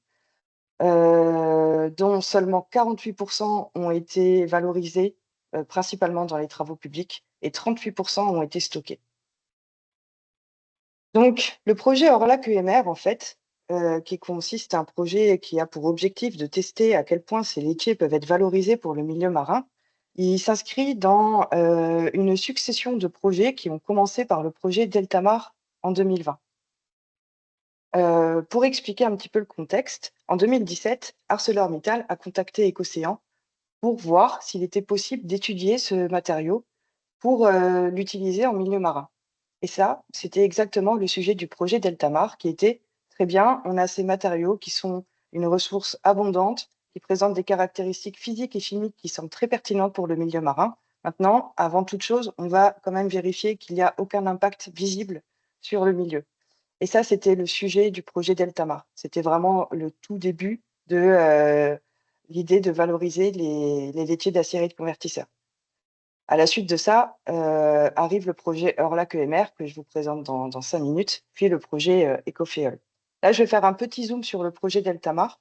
dont seulement 48% ont été valorisés, principalement dans les travaux publics, et 38% ont été stockés. Donc, le projet Orlac EMR, en fait, qui consiste à un projet qui a pour objectif de tester à quel point ces laitiers peuvent être valorisés pour le milieu marin, il s'inscrit dans une succession de projets qui ont commencé par le projet Deltamar en 2020. Pour expliquer un petit peu le contexte, en 2017, ArcelorMittal a contacté Ecocéan pour voir s'il était possible d'étudier ce matériau pour l'utiliser en milieu marin. Et ça, c'était exactement le sujet du projet Deltamar, qui était très bien, on a ces matériaux qui sont une ressource abondante, qui présentent des caractéristiques physiques et chimiques qui sont très pertinentes pour le milieu marin. Maintenant, avant toute chose, on va quand même vérifier qu'il n'y a aucun impact visible sur le milieu. Et ça, c'était le sujet du projet Deltamar. C'était vraiment le tout début de l'idée de valoriser les laitiers d'acierie de convertisseurs. À la suite de ça, arrive le projet Orlac EMR que je vous présente dans 5 minutes, puis le projet Ecoféol. Là, je vais faire un petit zoom sur le projet Deltamar,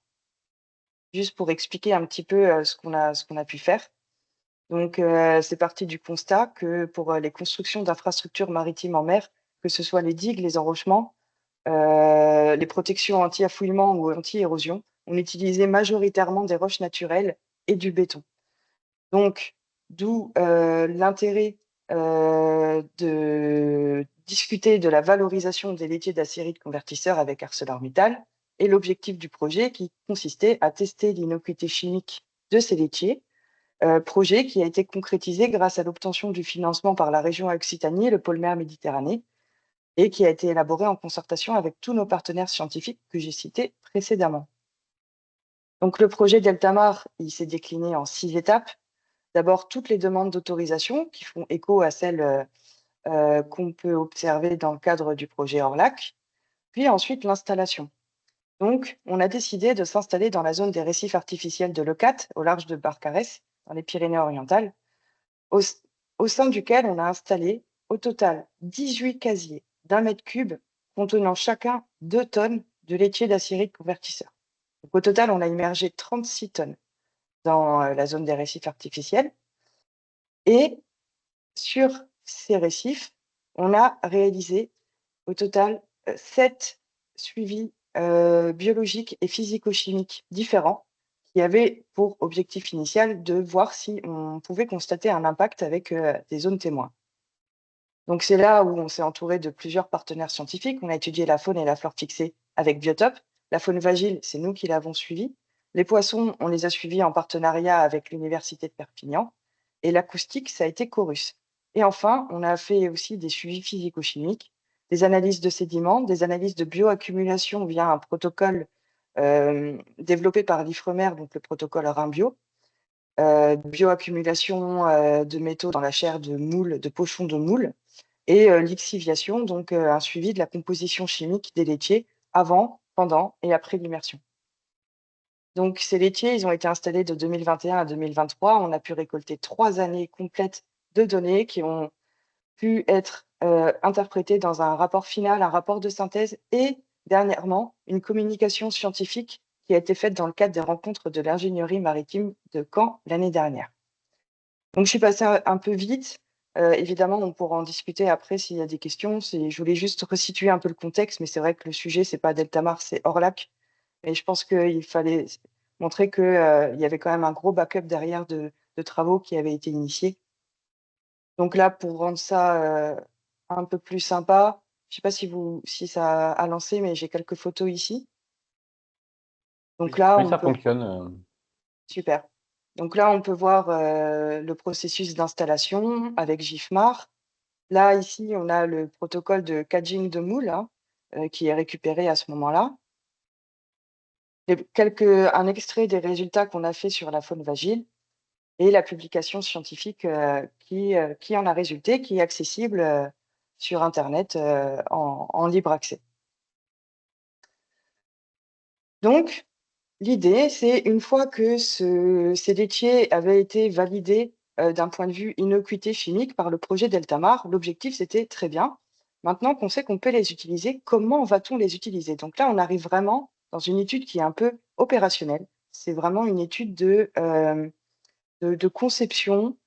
juste pour expliquer un petit peu ce qu'on a pu faire. Donc, c'est parti du constat que pour les constructions d'infrastructures maritimes en mer, que ce soit les digues, les enrochements, les protections anti-affouillement ou anti-érosion, on utilisait majoritairement des roches naturelles et du béton. Donc, d'où l'intérêt de discuter de la valorisation des laitiers d'acierie de convertisseurs avec ArcelorMittal et l'objectif du projet qui consistait à tester l'innocuité chimique de ces laitiers, projet qui a été concrétisé grâce à l'obtention du financement par la région Occitanie et le pôle mer Méditerranée et qui a été élaboré en concertation avec tous nos partenaires scientifiques que j'ai cités précédemment. Donc le projet Deltamar, il s'est décliné en 6 étapes. D'abord, toutes les demandes d'autorisation qui font écho à celles qu'on peut observer dans le cadre du projet Orlac, puis ensuite l'installation. Donc, on a décidé de s'installer dans la zone des récifs artificiels de Leucate, au large de Barcarès, dans les Pyrénées-Orientales, au sein duquel on a installé au total 18 casiers d'1 mètre cube contenant chacun 2 tonnes de laitier d'acierie de convertisseur. Donc, au total, on a immergé 36 tonnes dans la zone des récifs artificiels. Et sur ces récifs, on a réalisé au total 7 suivis biologiques et physico-chimiques différents qui avaient pour objectif initial de voir si on pouvait constater un impact avec des zones témoins. Donc c'est là où on s'est entouré de plusieurs partenaires scientifiques. On a étudié la faune et la flore fixée avec Biotope. La faune vagile, c'est nous qui l'avons suivie. Les poissons, on les a suivis en partenariat avec l'Université de Perpignan. Et l'acoustique, ça a été Chorus. Et enfin, on a fait aussi des suivis physico-chimiques, des analyses de sédiments, des analyses de bioaccumulation via un protocole développé par l'IFREMER, donc le protocole Rimbio, bioaccumulation de métaux dans la chair de moules, de pochons de moules, et lixiviation, donc un suivi de la composition chimique des laitiers avant, pendant et après l'immersion. Donc ces laitiers, ils ont été installés de 2021 à 2023. On a pu récolter 3 années complètes de données qui ont pu être interprétées dans un rapport final, un rapport de synthèse et dernièrement une communication scientifique qui a été faite dans le cadre des rencontres de l'ingénierie maritime de Caen l'année dernière. Donc je suis passée un peu vite. Évidemment, on pourra en discuter après s'il y a des questions. Je voulais juste resituer un peu le contexte, mais c'est vrai que le sujet, c'est pas Deltamar, c'est Orlac. Et je pense qu'il fallait montrer qu'il y avait quand même un gros backup derrière de travaux qui avaient été initiés. Donc là, pour rendre ça un peu plus sympa, je ne sais pas si ça a lancé, mais j'ai quelques photos ici. Donc là, oui, ça fonctionne. Super. Donc là, on peut voir le processus d'installation avec GIFMAR. Là, ici, on a le protocole de cadging de moule hein, qui est récupéré à ce moment-là. Un extrait des résultats qu'on a fait sur la faune vagile et la publication scientifique qui en a résulté, qui est accessible sur Internet en libre accès. Donc, l'idée, c'est une fois que ces laitiers avaient été validés d'un point de vue innocuité chimique par le projet Deltamar. L'objectif, c'était très bien. Maintenant qu'on sait qu'on peut les utiliser, comment va-t-on les utiliser? Donc là, on arrive vraiment dans une étude qui est un peu opérationnelle. C'est vraiment une étude de conception,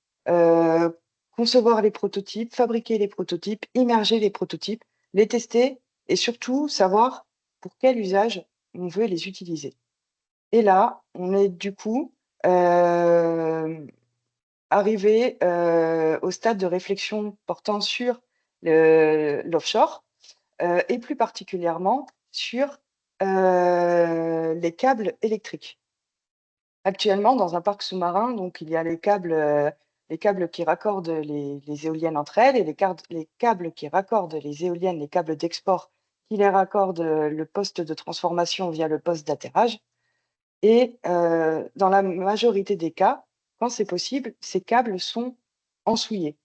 concevoir les prototypes, fabriquer les prototypes, immerger les prototypes, les tester et surtout savoir pour quel usage on veut les utiliser. Et là, on est du coup arrivé au stade de réflexion portant sur l'offshore et plus particulièrement sur les câbles électriques. Actuellement, dans un parc sous-marin, donc il y a les câbles qui raccordent les éoliennes entre elles et les câbles qui raccordent les éoliennes, les câbles d'export qui les raccordent le poste de transformation via le poste d'atterrage. Et dans la majorité des cas, quand c'est possible, ces câbles sont ensouillés.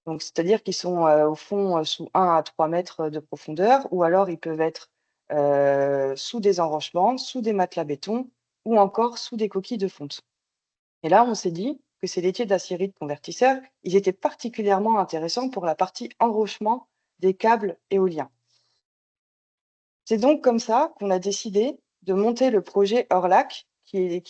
Donc, c'est-à-dire qu'ils sont au fond sous 1 à 3 mètres de profondeur, ou alors ils peuvent être sous des enrochements, sous des matelas béton, ou encore sous des coquilles de fonte. Et là, on s'est dit que ces laitiers d'acierie de convertisseurs, ils étaient particulièrement intéressants pour la partie enrochement des câbles éoliens. C'est donc comme ça qu'on a décidé de monter le projet Orlac, qui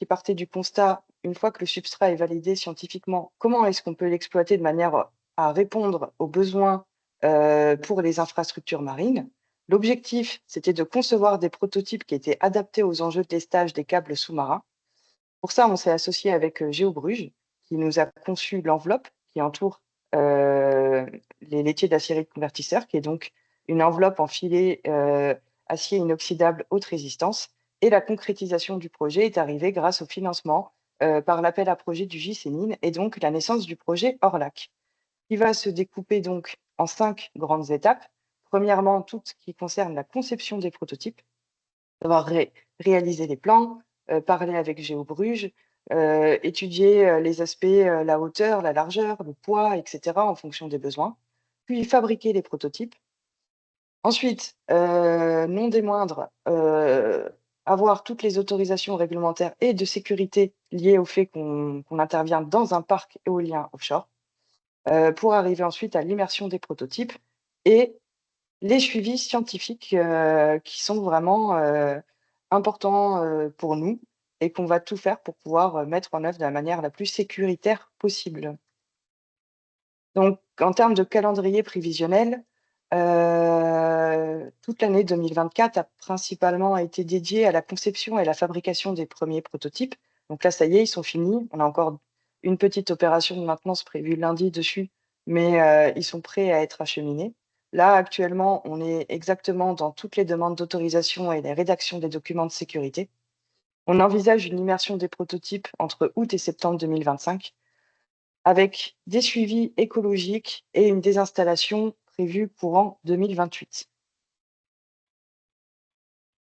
partait du constat, une fois que le substrat est validé scientifiquement, comment est-ce qu'on peut l'exploiter de manière à répondre aux besoins pour les infrastructures marines. L'objectif, c'était de concevoir des prototypes qui étaient adaptés aux enjeux de lestage des câbles sous-marins. Pour ça, on s'est associé avec GeoBruges, qui nous a conçu l'enveloppe qui entoure les laitiers d'acierie de convertisseurs, qui est donc une enveloppe en filet acier inoxydable haute résistance. Et la concrétisation du projet est arrivée grâce au financement par l'appel à projet du JCNIN et donc la naissance du projet Orlac, qui va se découper donc en 5 grandes étapes. Premièrement, tout ce qui concerne la conception des prototypes, d'avoir réalisé les plans, parler avec GeoBruges, étudier les aspects, la hauteur, la largeur, le poids, etc. en fonction des besoins, puis fabriquer les prototypes. Ensuite, non des moindres, avoir toutes les autorisations réglementaires et de sécurité liées au fait qu'on intervient dans un parc éolien offshore, pour arriver ensuite à l'immersion des prototypes et les suivis scientifiques qui sont vraiment importants pour nous et qu'on va tout faire pour pouvoir mettre en œuvre de la manière la plus sécuritaire possible. Donc, en termes de calendrier prévisionnel, toute l'année 2024 a principalement été dédiée à la conception et la fabrication des premiers prototypes. Donc là, ça y est, ils sont finis. On a encore une petite opération de maintenance prévue lundi dessus, mais ils sont prêts à être acheminés. Là, actuellement, on est exactement dans toutes les demandes d'autorisation et les rédactions des documents de sécurité. On envisage une immersion des prototypes entre août et septembre 2025, avec des suivis écologiques et une désinstallation prévue courant 2028.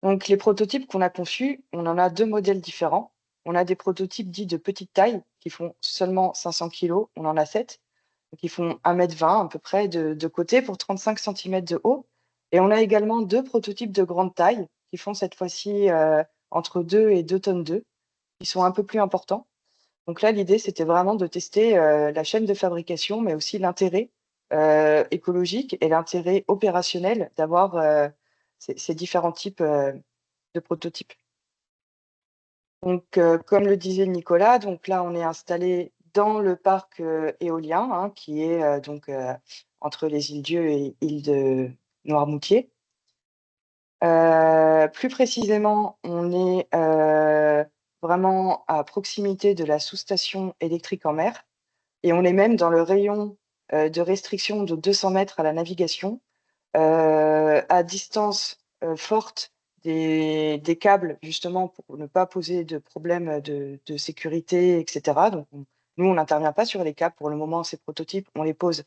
Donc, les prototypes qu'on a conçus, on en a 2 modèles différents. On a des prototypes dits de petite taille qui font seulement 500 kg, on en a 7, qui font 1,20 m à peu près de côté pour 35 cm de haut. Et on a également 2 prototypes de grande taille qui font cette fois-ci entre 2 et 2,2 tonnes, qui sont un peu plus importants. Donc là, l'idée, c'était vraiment de tester la chaîne de fabrication, mais aussi l'intérêt écologique et l'intérêt opérationnel d'avoir ces différents types de prototypes. Donc, comme le disait Nicolas, donc là, on est installé dans le parc éolien, hein, qui est donc entre les îles-Dieu et île de Noirmoutier. Plus précisément, on est vraiment à proximité de la sous-station électrique en mer et on est même dans le rayon de restriction de 200 mètres à la navigation, à distance forte des câbles, justement pour ne pas poser de problème de sécurité, etc. Donc, nous, on n'intervient pas sur les câbles. Pour le moment, ces prototypes, on les pose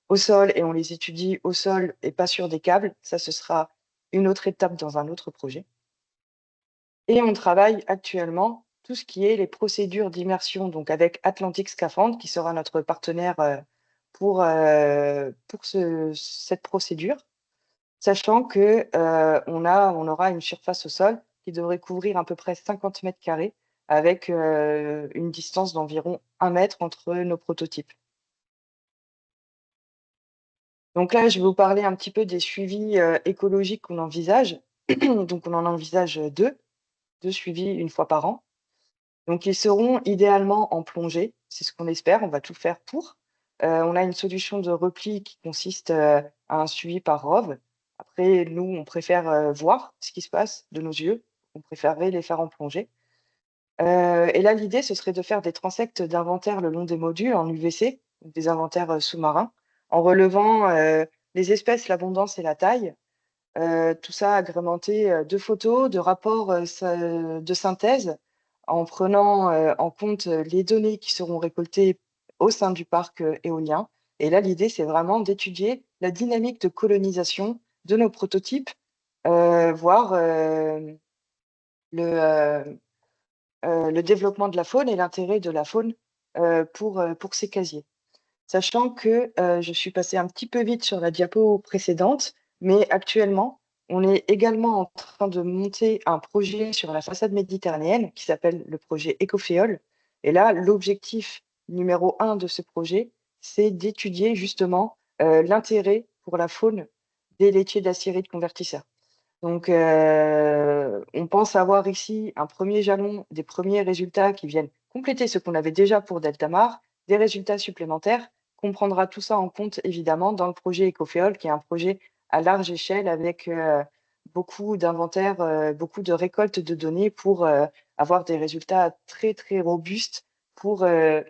au sol et on les étudie au sol et pas sur des câbles. Ça, ce sera une autre étape dans un autre projet. Et on travaille actuellement tout ce qui est les procédures d'immersion, donc avec Atlantic Scaphandre, qui sera notre partenaire pour cette procédure, sachant que on aura une surface au sol qui devrait couvrir à peu près 50 mètres carrés avec une distance d'environ 1 mètre entre nos prototypes. Donc là, je vais vous parler un petit peu des suivis écologiques qu'on envisage. Donc on en envisage deux suivis une fois par an. Donc ils seront idéalement en plongée, c'est ce qu'on espère, on va tout faire pour. On a une solution de repli qui consiste à un suivi par ROV. Après, nous, on préfère voir ce qui se passe de nos yeux. On préférerait les faire en plongée. Et là, l'idée, ce serait de faire des transects d'inventaire le long des modules en UVC, donc des inventaires sous-marins, en relevant les espèces, l'abondance et la taille. Tout ça agrémenté de photos, de rapports de synthèse, en prenant en compte les données qui seront récoltées au sein du parc éolien. Et là, l'idée, c'est vraiment d'étudier la dynamique de colonisation de nos prototypes, voir le développement de la faune et l'intérêt de la faune pour ces casiers. Sachant que je suis passée un petit peu vite sur la diapo précédente, mais actuellement, on est également en train de monter un projet sur la façade méditerranéenne qui s'appelle le projet Ecoféol. Et là, l'objectif numéro 1 de ce projet, c'est d'étudier justement l'intérêt pour la faune des laitiers d'acéride convertisseurs. Donc, on pense avoir ici un premier jalon, des premiers résultats qui viennent compléter ce qu'on avait déjà pour Deltamar, des résultats supplémentaires. On prendra tout ça en compte, évidemment, dans le projet Ecoféol, qui est un projet à large échelle avec beaucoup d'inventaires, beaucoup de récoltes de données pour avoir des résultats très, très robustes pour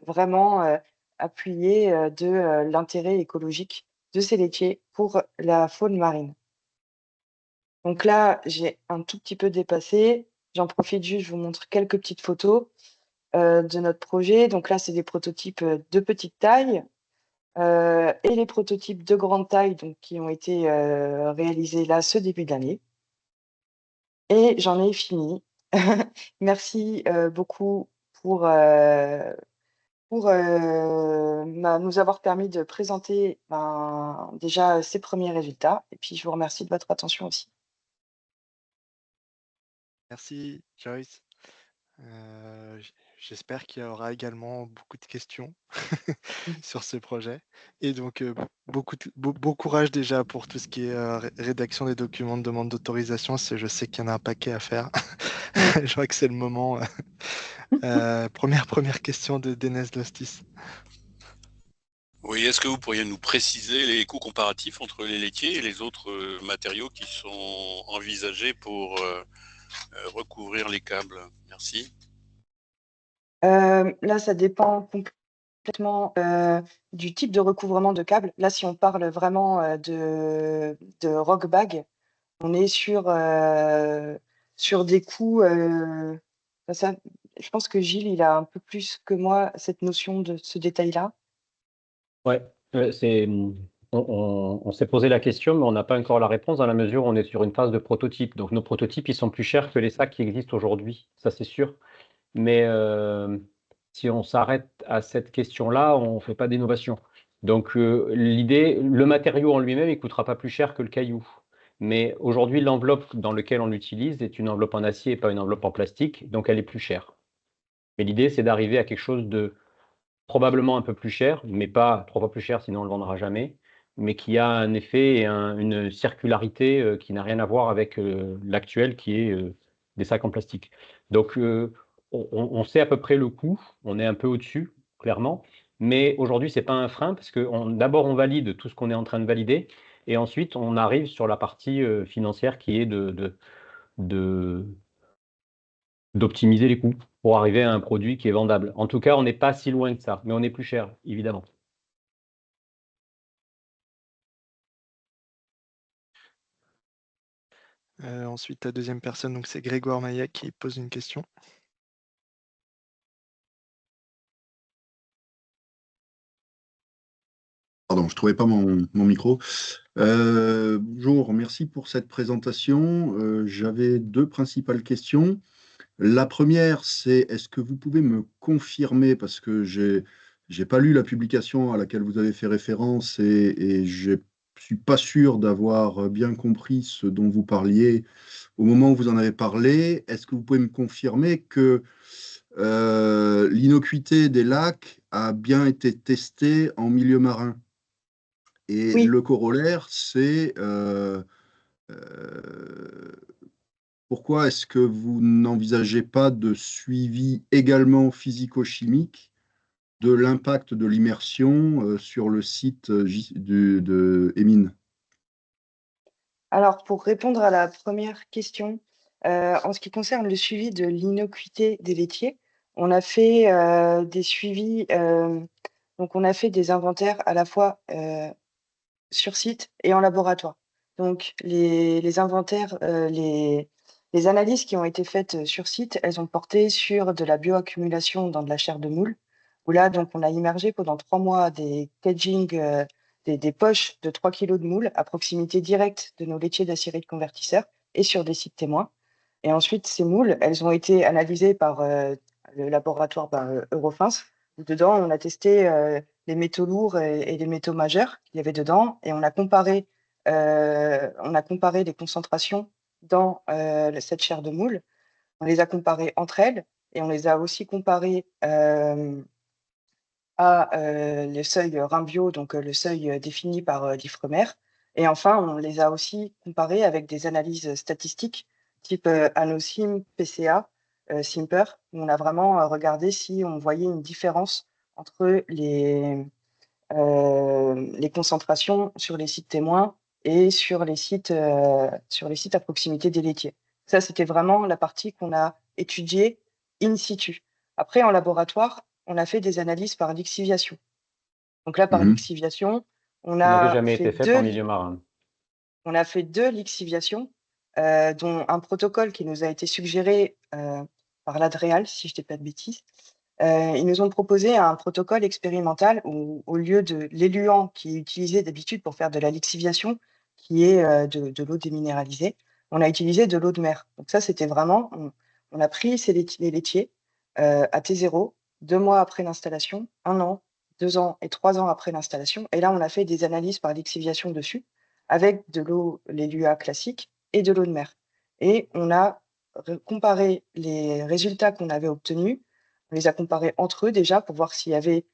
vraiment appuyer de l'intérêt écologique de ces laitiers pour la faune marine. Donc là, j'ai un tout petit peu dépassé. J'en profite juste, je vous montre quelques petites photos de notre projet. Donc là, c'est des prototypes de petite taille et les prototypes de grande taille donc, qui ont été réalisés là ce début d'année. Et j'en ai fini. Merci beaucoup pour nous avoir permis de présenter déjà ces premiers résultats. Et puis, je vous remercie de votre attention aussi. Merci, Joyce. J'espère qu'il y aura également beaucoup de questions sur ce projet. Et donc, bon courage déjà pour tout ce qui est rédaction des documents de demande d'autorisation. Je sais qu'il y en a un paquet à faire. Je crois que c'est le moment. Première question de Dénès Lostis. Oui, est-ce que vous pourriez nous préciser les coûts comparatifs entre les laitiers et les autres matériaux qui sont envisagés pour recouvrir les câbles? Merci. Là, ça dépend complètement du type de recouvrement de câble. Là, si on parle vraiment de rock bag, on est sur des coûts. Ça, je pense que Gilles, il a un peu plus que moi cette notion de ce détail-là. Ouais, on s'est posé la question, mais on n'a pas encore la réponse dans la mesure où on est sur une phase de prototype. Donc nos prototypes, ils sont plus chers que les sacs qui existent aujourd'hui, ça c'est sûr. Mais si on s'arrête à cette question-là, on ne fait pas d'innovation. Donc l'idée, le matériau en lui-même, il ne coûtera pas plus cher que le caillou. Mais aujourd'hui, l'enveloppe dans laquelle on l'utilise est une enveloppe en acier et pas une enveloppe en plastique, donc elle est plus chère. Mais l'idée, c'est d'arriver à quelque chose de probablement un peu plus cher, mais pas 3 fois plus cher, sinon on ne le vendra jamais, mais qui a un effet et une circularité qui n'a rien à voir avec l'actuel, qui est des sacs en plastique. Donc, on sait à peu près le coût, on est un peu au-dessus, clairement, mais aujourd'hui, ce n'est pas un frein, parce que d'abord, on valide tout ce qu'on est en train de valider, et ensuite, on arrive sur la partie financière qui est d'optimiser les coûts pour arriver à un produit qui est vendable. En tout cas, on n'est pas si loin que ça, mais on est plus cher, évidemment. Ensuite, la deuxième personne, donc c'est Grégoire Maillet qui pose une question. Pardon, je ne trouvais pas mon micro. Bonjour, merci pour cette présentation. J'avais deux principales questions. La première, c'est est-ce que vous pouvez me confirmer, parce que j'ai pas lu la publication à laquelle vous avez fait référence et je suis pas sûr d'avoir bien compris ce dont vous parliez au moment où vous en avez parlé. Est-ce que vous pouvez me confirmer que l'innocuité des lacs a bien été testée en milieu marin. Et Oui, le corollaire, c'est pourquoi est-ce que vous n'envisagez pas de suivi également physico-chimique de l'impact de l'immersion sur le site de Émine? alors pour répondre à la première question, en ce qui concerne le suivi de l'innocuité des laitiers, on a fait des suivis, donc on a fait des inventaires à la fois sur site et en laboratoire. Donc les inventaires, les analyses qui ont été faites sur site, elles ont porté sur de la bioaccumulation dans de la chair de moule, où là, donc, on a immergé pendant 3 mois des cagings, des poches de 3 kilos de moules à proximité directe de nos laitiers d'acierie de convertisseurs et sur des sites témoins. Et ensuite, ces moules, elles ont été analysées par le laboratoire Eurofins. Dedans, on a testé les métaux lourds et les métaux majeurs qu'il y avait dedans, et on a comparé les concentrations dans cette chair de moule. On les a comparées entre elles et on les a aussi comparées à le seuil Rimbio, donc le seuil défini par l'Ifremer. Et enfin, on les a aussi comparées avec des analyses statistiques type ANOSIM, PCA, SIMPER, où on a vraiment regardé si on voyait une différence entre les concentrations sur les sites témoins et sur les sites à proximité des laitiers. Ça, c'était vraiment la partie qu'on a étudiée in situ. Après, en laboratoire, on a fait des analyses par lixiviation. Donc là, par Mhm. lixiviation, on Qui n'avait a jamais fait été faite en milieu marin. on a fait 2 lixiviations, dont un protocole qui nous a été suggéré par l'Adréal, si je ne dis pas de bêtises. Ils nous ont proposé un protocole expérimental où, au lieu de l'éluant qui est utilisé d'habitude pour faire de la lixiviation, qui est de l'eau déminéralisée, on a utilisé de l'eau de mer. Donc ça, c'était vraiment, on a pris les laitiers à T0, 2 mois après l'installation, 1 an, 2 ans et 3 ans après l'installation. Et là, on a fait des analyses par lixiviation dessus, avec de l'eau, les LUA classiques et de l'eau de mer. Et on a comparé les résultats qu'on avait obtenus, on les a comparés entre eux déjà pour voir s'il y avait,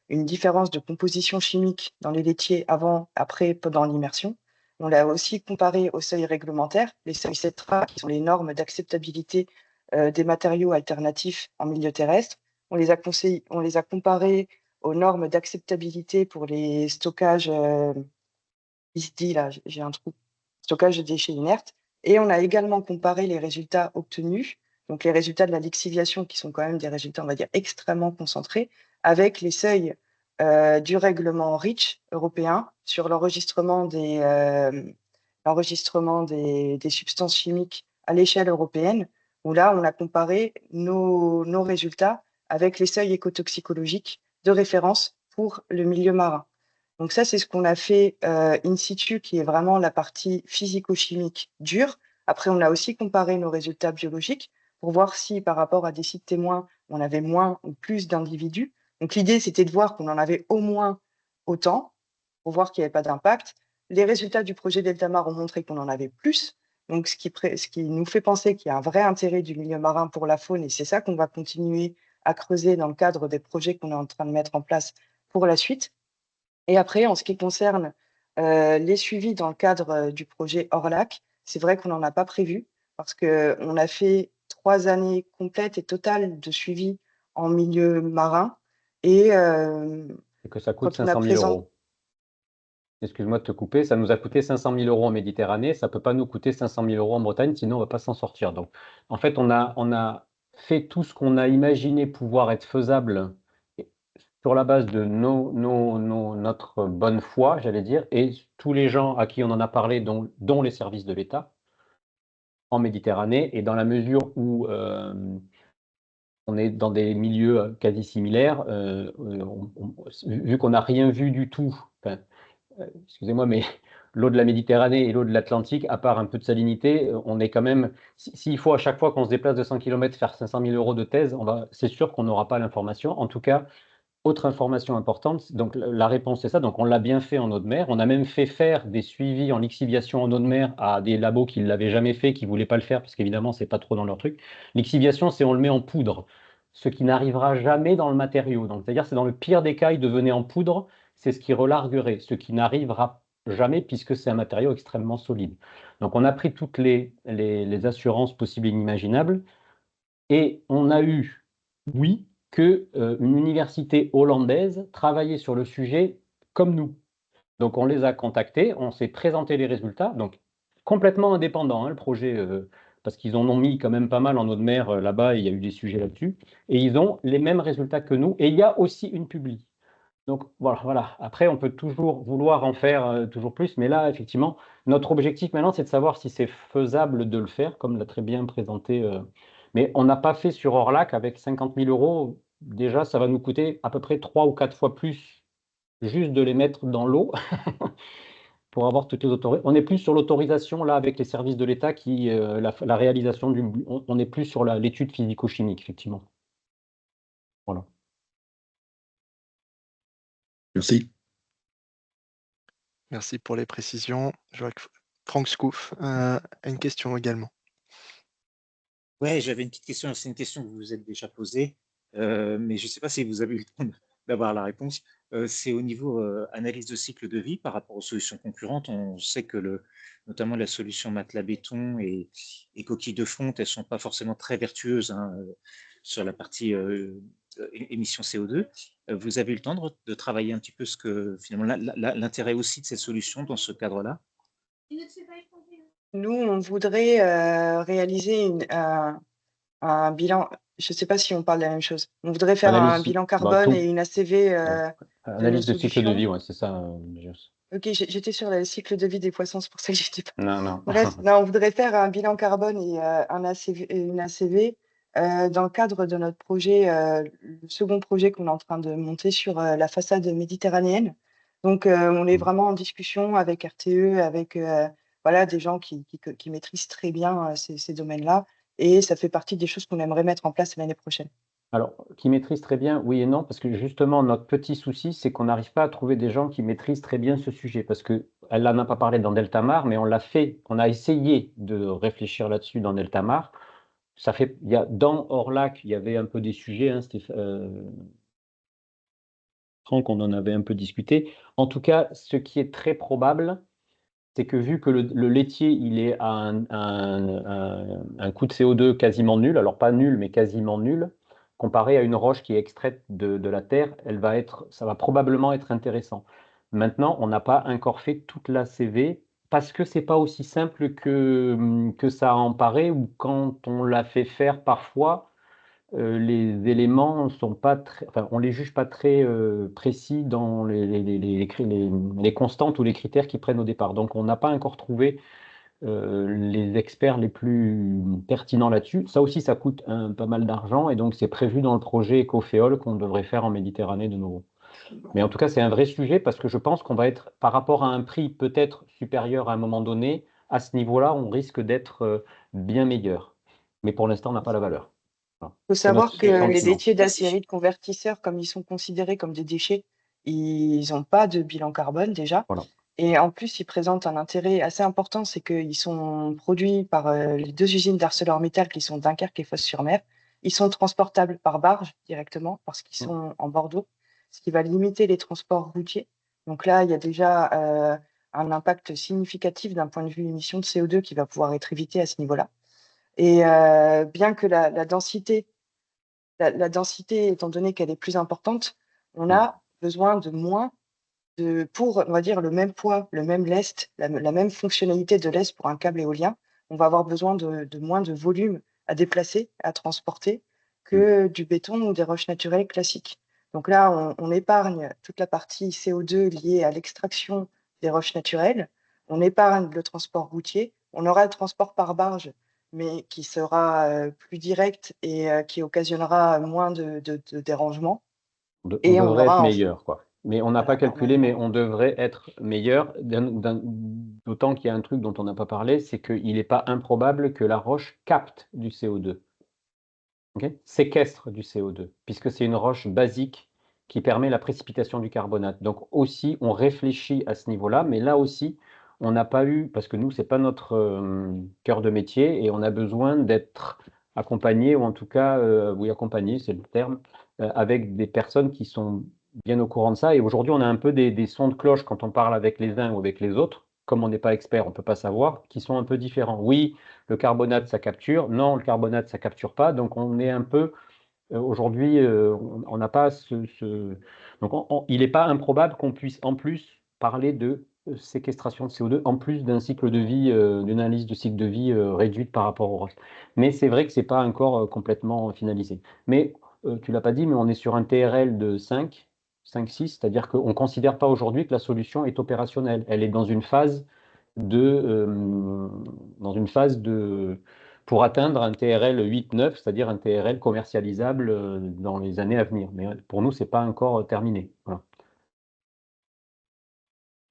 une différence de composition chimique dans les laitiers avant, après, pendant l'immersion. On l'a aussi comparé aux seuils réglementaires, les seuils CETRA, qui sont les normes d'acceptabilité des matériaux alternatifs en milieu terrestre. On les a comparés aux normes d'acceptabilité pour les stockages, ISDI, là, j'ai un trou, stockage de déchets inertes. Et on a également comparé les résultats obtenus, donc les résultats de la lixiviation, qui sont quand même des résultats, on va dire, extrêmement concentrés, avec les seuils du règlement REACH européen sur l'enregistrement des substances chimiques à l'échelle européenne, où là, on a comparé nos résultats avec les seuils écotoxicologiques de référence pour le milieu marin. Donc ça, c'est ce qu'on a fait in situ, qui est vraiment la partie physico-chimique dure. Après, on a aussi comparé nos résultats biologiques pour voir si, par rapport à des sites témoins, on avait moins ou plus d'individus. Donc l'idée, c'était de voir qu'on en avait au moins autant, pour voir qu'il n'y avait pas d'impact. Les résultats du projet Deltamar ont montré qu'on en avait plus, donc ce qui nous fait penser qu'il y a un vrai intérêt du milieu marin pour la faune, et c'est ça qu'on va continuer à creuser dans le cadre des projets qu'on est en train de mettre en place pour la suite. Et après, en ce qui concerne les suivis dans le cadre du projet Orlac, c'est vrai qu'on n'en a pas prévu parce qu'on a fait 3 années complètes et totales de suivi en milieu marin. Et Et que ça coûte quand on a 500 000 présent... euros. Excuse-moi de te couper, ça nous a coûté 500 000 euros en Méditerranée, ça ne peut pas nous coûter 500 000 euros en Bretagne, sinon on ne va pas s'en sortir. Donc, en fait, on a fait tout ce qu'on a imaginé pouvoir être faisable sur la base de notre bonne foi, j'allais dire, et tous les gens à qui on en a parlé, dont les services de l'État, en Méditerranée, et dans la mesure où on est dans des milieux quasi similaires, vu qu'on n'a rien vu du tout, enfin, excusez-moi, mais l'eau de la Méditerranée et l'eau de l'Atlantique, à part un peu de salinité, on est quand même, s'il faut à chaque fois qu'on se déplace de 100 km faire 500 000 euros de thèse, c'est sûr qu'on n'aura pas l'information. En tout cas, Autre information importante, donc la réponse c'est ça, donc on l'a bien fait en eau de mer, on a même fait faire des suivis en lixiviation en eau de mer à des labos qui ne l'avaient jamais fait, qui ne voulaient pas le faire, parce qu'évidemment c'est pas trop dans leur truc. Lixiviation, c'est on le met en poudre, ce qui n'arrivera jamais dans le matériau, donc c'est-à-dire c'est dans le pire des cas, il devenait en poudre, c'est ce qui relarguerait, ce qui n'arrivera jamais puisque c'est un matériau extrêmement solide. Donc on a pris toutes les assurances possibles et inimaginables, et on a eu, oui, qu'une université hollandaise travaillait sur le sujet comme nous. Donc on les a contactés, on s'est présenté les résultats, donc complètement indépendant, hein, le projet, parce qu'ils en ont mis quand même pas mal en eau de mer là-bas, et il y a eu des sujets là-dessus, et ils ont les mêmes résultats que nous, et il y a aussi une publi. Donc voilà. Après, on peut toujours vouloir en faire toujours plus, mais là, effectivement, notre objectif maintenant, c'est de savoir si c'est faisable de le faire, comme l'a très bien présenté. Mais on n'a pas fait sur Orlac avec 50 000 euros. Déjà, ça va nous coûter à peu près 3 ou 4 fois plus juste de les mettre dans l'eau pour avoir toutes les autorisations. On est plus sur l'autorisation, là, avec les services de l'État, la réalisation on est plus sur l'étude physico-chimique, effectivement. Voilà. Merci. Merci pour les précisions. Je vois que Franck Scouf a une question également. Ouais, j'avais une petite question. C'est une question que vous vous êtes déjà posée, mais je ne sais pas si vous avez eu le temps d'avoir la réponse. C'est au niveau analyse de cycle de vie par rapport aux solutions concurrentes. On sait que notamment la solution matelas béton et coquilles de fonte, elles ne sont pas forcément très vertueuses, hein, sur la partie émissions CO2. Vous avez eu le temps de travailler un petit peu finalement l'intérêt aussi de ces solutions dans ce cadre-là? Nous, on voudrait réaliser un bilan. Je ne sais pas si on parle de la même chose. On voudrait faire un bilan carbone et une ACV de nos Analyse de cycle de solutions. vie, ouais, c'est ça. Ok, j'étais sur le cycle de vie des poissons, c'est pour ça que j'étais pas. Non. Bref, non, on voudrait faire un bilan carbone et une ACV dans le cadre de notre projet, le second projet qu'on est en train de monter sur la façade méditerranéenne. Donc, on est vraiment en discussion avec RTE, avec voilà, des gens qui maîtrisent très bien ces domaines-là. Et ça fait partie des choses qu'on aimerait mettre en place l'année prochaine. Alors, qui maîtrisent très bien, oui et non, parce que justement, notre petit souci, c'est qu'on n'arrive pas à trouver des gens qui maîtrisent très bien ce sujet, parce qu'elle n'en a pas parlé dans Deltamar, mais on a essayé de réfléchir là-dessus dans Deltamar. Dans Orlac, il y avait un peu des sujets, hein, Franck, on en avait un peu discuté. En tout cas, ce qui est très probable, c'est que vu que le laitier, il est à un coût de CO2 quasiment nul, alors pas nul, mais quasiment nul, comparé à une roche qui est extraite de la terre, ça va probablement être intéressant. Maintenant, on n'a pas encore fait toute la CV parce que c'est pas aussi simple que ça en paraît, ou quand on l'a fait faire parfois, les éléments sont pas très, enfin, on les juge pas très précis dans les constantes ou les critères qu'ils prennent au départ. Donc, on n'a pas encore trouvé les experts les plus pertinents là-dessus. Ça aussi, ça coûte pas mal d'argent, et donc c'est prévu dans le projet Ecoféol qu'on devrait faire en Méditerranée de nouveau. Mais en tout cas, c'est un vrai sujet parce que je pense qu'on va être, par rapport à un prix peut-être supérieur à un moment donné, à ce niveau-là, on risque d'être bien meilleur. Mais pour l'instant, on n'a pas la valeur. Il faut savoir que les laitiers d'acierie de convertisseurs, comme ils sont considérés comme des déchets, ils n'ont pas de bilan carbone déjà. Voilà. Et en plus, ils présentent un intérêt assez important, c'est qu'ils sont produits par les 2 usines d'ArcelorMittal qui sont Dunkerque et Fos-sur-Mer. Ils sont transportables par barge directement parce qu'ils sont en bord d'eau, ce qui va limiter les transports routiers. Donc là, il y a déjà un impact significatif d'un point de vue émission de CO2 qui va pouvoir être évité à ce niveau-là. Et bien que la densité, étant donné qu'elle est plus importante, on a besoin de moins pour, on va dire, le même poids, le même lest, la même fonctionnalité de lest pour un câble éolien. On va avoir besoin de moins de volume à déplacer, à transporter, que du béton ou des roches naturelles classiques. Donc là, on épargne toute la partie CO2 liée à l'extraction des roches naturelles. On épargne le transport routier. On aura le transport par barge, mais qui sera plus direct et qui occasionnera moins de dérangements. On devrait être meilleur, quoi. Mais on n'a pas calculé, mais on devrait être meilleur, d'autant qu'il y a un truc dont on n'a pas parlé, c'est qu'il n'est pas improbable que la roche capte du CO2, séquestre du CO2, puisque c'est une roche basique qui permet la précipitation du carbonate. Donc aussi, on réfléchit à ce niveau-là, mais là aussi, on n'a pas eu, parce que nous, ce n'est pas notre cœur de métier, et on a besoin d'être accompagné, ou en tout cas, oui, accompagné, c'est le terme, avec des personnes qui sont bien au courant de ça. Et aujourd'hui, on a un peu des sons de cloche quand on parle avec les uns ou avec les autres. Comme on n'est pas expert, on ne peut pas savoir, qui sont un peu différents. Oui, le carbonate, ça capture. Non, le carbonate, ça capture pas. Donc, on est un peu... aujourd'hui, on n'a pas Donc, il n'est pas improbable qu'on puisse en plus parler de séquestration de CO2, en plus d'un cycle de vie, d'une analyse de cycle de vie réduite par rapport au reste. Mais c'est vrai que ce n'est pas encore complètement finalisé. Mais tu ne l'as pas dit, mais on est sur un TRL de 5, 6, c'est-à-dire qu'on ne considère pas aujourd'hui que la solution est opérationnelle. Elle est dans une phase pour atteindre un TRL 8-9, c'est-à-dire un TRL commercialisable dans les années à venir. Mais pour nous, ce n'est pas encore terminé. Voilà.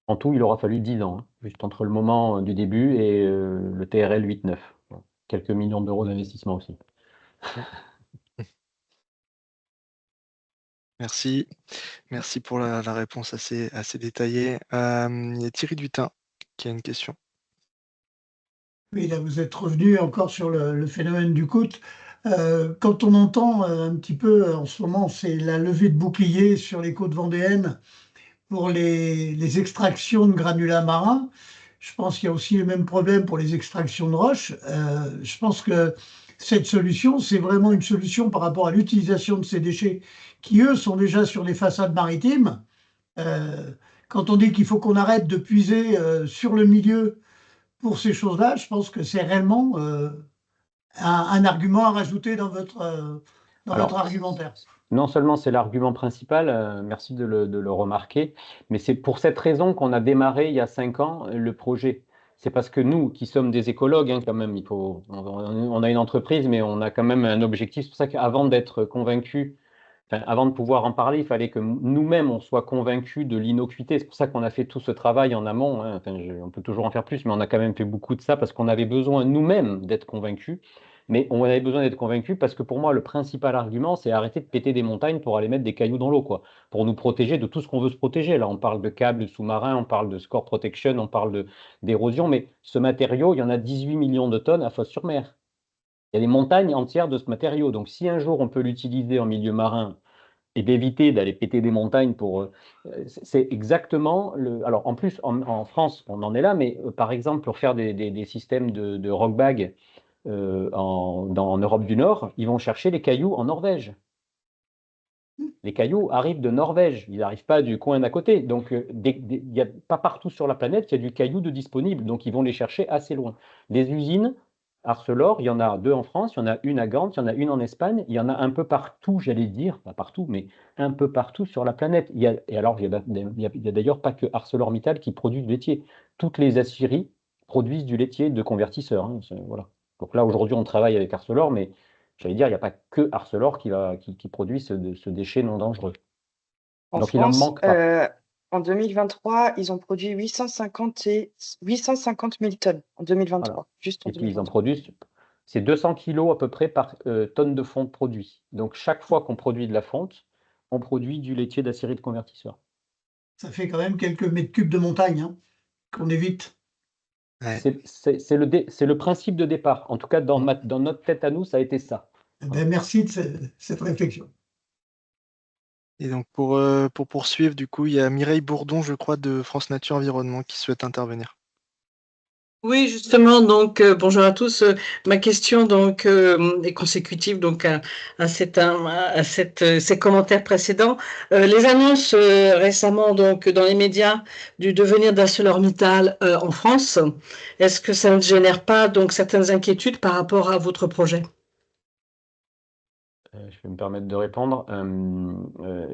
En tout, il aura fallu 10 ans, juste entre le moment du début et le TRL 8-9. Quelques millions d'euros d'investissement aussi. Merci. Merci pour la réponse assez détaillée. Il y a Thierry Dutin qui a une question. Oui, là, vous êtes revenu encore sur le phénomène du coût. Quand on entend un petit peu en ce moment, c'est la levée de boucliers sur les côtes vendéennes pour les extractions de granulats marins. Je pense qu'il y a aussi le même problème pour les extractions de roches. Je pense que cette solution, c'est vraiment une solution par rapport à l'utilisation de ces déchets qui, eux, sont déjà sur les façades maritimes. Quand on dit qu'il faut qu'on arrête de puiser sur le milieu pour ces choses-là, je pense que c'est réellement un argument à rajouter dans votre argumentaire. Non seulement c'est l'argument principal, merci de le remarquer, mais c'est pour cette raison qu'on a démarré il y a 5 ans le projet. C'est parce que nous, qui sommes des écologues, quand même, on a une entreprise, mais on a quand même un objectif. C'est pour ça qu'avant d'être convaincus, avant de pouvoir en parler, il fallait que nous-mêmes, on soit convaincus de l'innocuité. C'est pour ça qu'on a fait tout ce travail en amont. On peut toujours en faire plus, mais on a quand même fait beaucoup de ça parce qu'on avait besoin nous-mêmes d'être convaincus. Mais on avait besoin d'être convaincus parce que pour moi, le principal argument, c'est arrêter de péter des montagnes pour aller mettre des cailloux dans l'eau, quoi, pour nous protéger de tout ce qu'on veut se protéger. Là, on parle de câbles sous-marins, on parle de score protection, on parle d'érosion, mais ce matériau, il y en a 18 millions de tonnes à Fos-sur-Mer. Il y a des montagnes entières de ce matériau. Donc, si un jour on peut l'utiliser en milieu marin et d'éviter d'aller péter des montagnes c'est exactement le. Alors, en plus, en France, on en est là, mais par exemple, pour faire des systèmes de rock bag en Europe du Nord, ils vont chercher les cailloux en Norvège. Les cailloux arrivent de Norvège, ils n'arrivent pas du coin d'à côté. Donc, il n'y a pas partout sur la planète, il y a du caillou de disponible. Donc, ils vont les chercher assez loin. Les usines Arcelor, il y en a 2 en France, il y en a une à Gand, il y en a une en Espagne, il y en a un peu partout, j'allais dire, pas partout, mais un peu partout sur la planète. Il y a d'ailleurs pas que ArcelorMittal qui produit du laitier. Toutes les aciéries produisent du laitier de convertisseurs. Voilà. Donc là, aujourd'hui, on travaille avec Arcelor, mais j'allais dire, il n'y a pas que Arcelor qui produit ce déchet non dangereux. Donc France, il en manque pas. En 2023, ils ont produit 850 000 tonnes en 2023. Voilà. Juste en Et puis ils en produisent, c'est 200 kilos à peu près par tonne de fonte produit. Donc chaque fois qu'on produit de la fonte, on produit du laitier d'acierie de convertisseur. Ça fait quand même quelques mètres cubes de montagne qu'on évite. Ouais. C'est le principe de départ. En tout cas, dans notre tête à nous, ça a été ça. Ben, merci de cette réflexion. Et donc pour poursuivre, du coup, il y a Mireille Bourdon, je crois, de France Nature Environnement qui souhaite intervenir. Oui, justement, donc bonjour à tous. Ma question donc est consécutive donc à ces commentaires précédents. Les annonces récemment donc dans les médias du devenir d'ArcelorMittal en France, est-ce que ça ne génère pas donc certaines inquiétudes par rapport à votre projet? Je vais me permettre de répondre.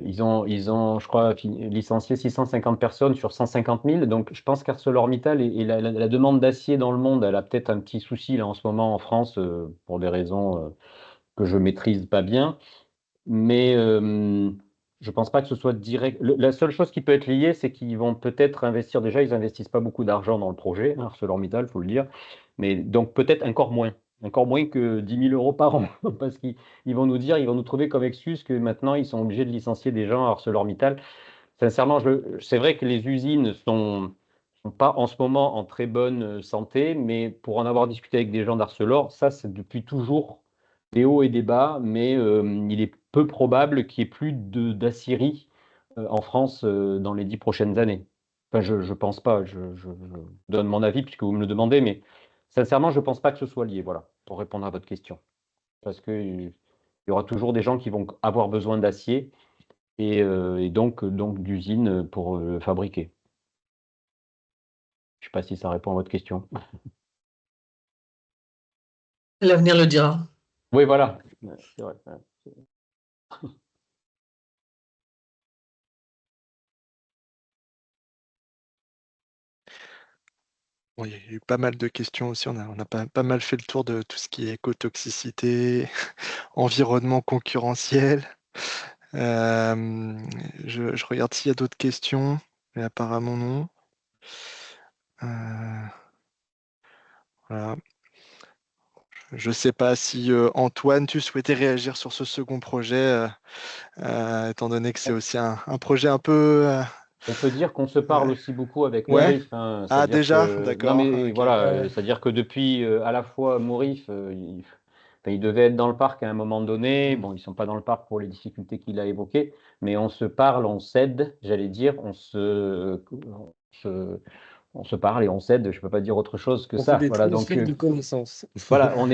Ils ont, je crois, licencié 650 personnes sur 150 000. Donc, je pense qu'ArcelorMittal et la demande d'acier dans le monde, elle a peut-être un petit souci là en ce moment en France pour des raisons que je maîtrise pas bien. Mais je pense pas que ce soit direct. La seule chose qui peut être liée, c'est qu'ils vont peut-être investir. Déjà, ils investissent pas beaucoup d'argent dans le projet, ArcelorMittal, faut le dire. Mais donc peut-être encore moins. encore moins que 10 000 € par an, parce qu'ils vont nous dire, ils vont nous trouver comme excuse que maintenant, ils sont obligés de licencier des gens à ArcelorMittal. Sincèrement, c'est vrai que les usines sont pas en ce moment en très bonne santé, mais pour en avoir discuté avec des gens d'Arcelor, ça, c'est depuis toujours des hauts et des bas, mais il est peu probable qu'il n'y ait plus d'aciérie en France dans les 10 prochaines années. Enfin, je ne pense pas, je donne mon avis puisque vous me le demandez, mais sincèrement, je ne pense pas que ce soit lié, voilà, pour répondre à votre question. Parce qu'il y aura toujours des gens qui vont avoir besoin d'acier et donc d'usines pour le fabriquer. Je ne sais pas si ça répond à votre question. L'avenir le dira. Oui, voilà. C'est vrai. Bon, il y a eu pas mal de questions aussi. On a pas mal fait le tour de tout ce qui est écotoxicité, environnement concurrentiel. Je regarde s'il y a d'autres questions, mais apparemment non. Voilà. Je ne sais pas si Antoine, tu souhaitais réagir sur ce second projet, étant donné que c'est aussi un projet un peu. On peut dire qu'on se parle aussi beaucoup avec Ouais. Morif. Hein, Ah, déjà, non, d'accord. mais Ok. voilà, c'est-à-dire que depuis à la fois Morif, il devait être dans le parc à un moment donné. Bon, ils ne sont pas dans le parc pour les difficultés qu'il a évoquées, mais on se parle, on s'aide, j'allais dire, on se parle et on s'aide. Je ne peux pas dire autre chose que On ça. fait des Voilà, donc transferts de connaissances. voilà, on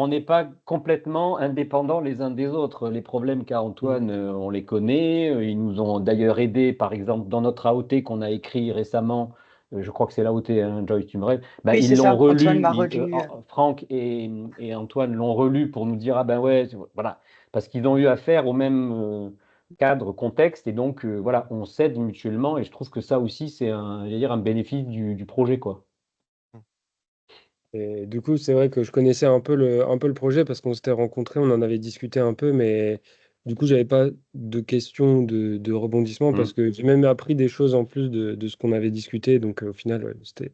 n'est pas complètement indépendants les uns des autres. Les problèmes qu'a Antoine, on les connaît. Ils nous ont d'ailleurs aidés, par exemple, dans notre AOT qu'on a écrit récemment. Je crois que c'est l'AOT, hein, Joyce, tu me rêves. Ben, Oui, ils c'est l'ont ça. Antoine relu. m'a relu. Franck et Antoine l'ont relu pour nous dire ah ben ouais, voilà, parce qu'ils ont eu affaire au même cadre, contexte, et donc voilà, on s'aide mutuellement. Et je trouve que ça aussi, c'est j'allais dire, un bénéfice du projet, quoi. Et du coup, c'est vrai que je connaissais un peu le projet parce qu'on s'était rencontrés, on en avait discuté un peu, mais du coup, j'avais pas de questions de rebondissement parce que j'ai même appris des choses en plus de ce qu'on avait discuté. Donc, au final, ouais, c'était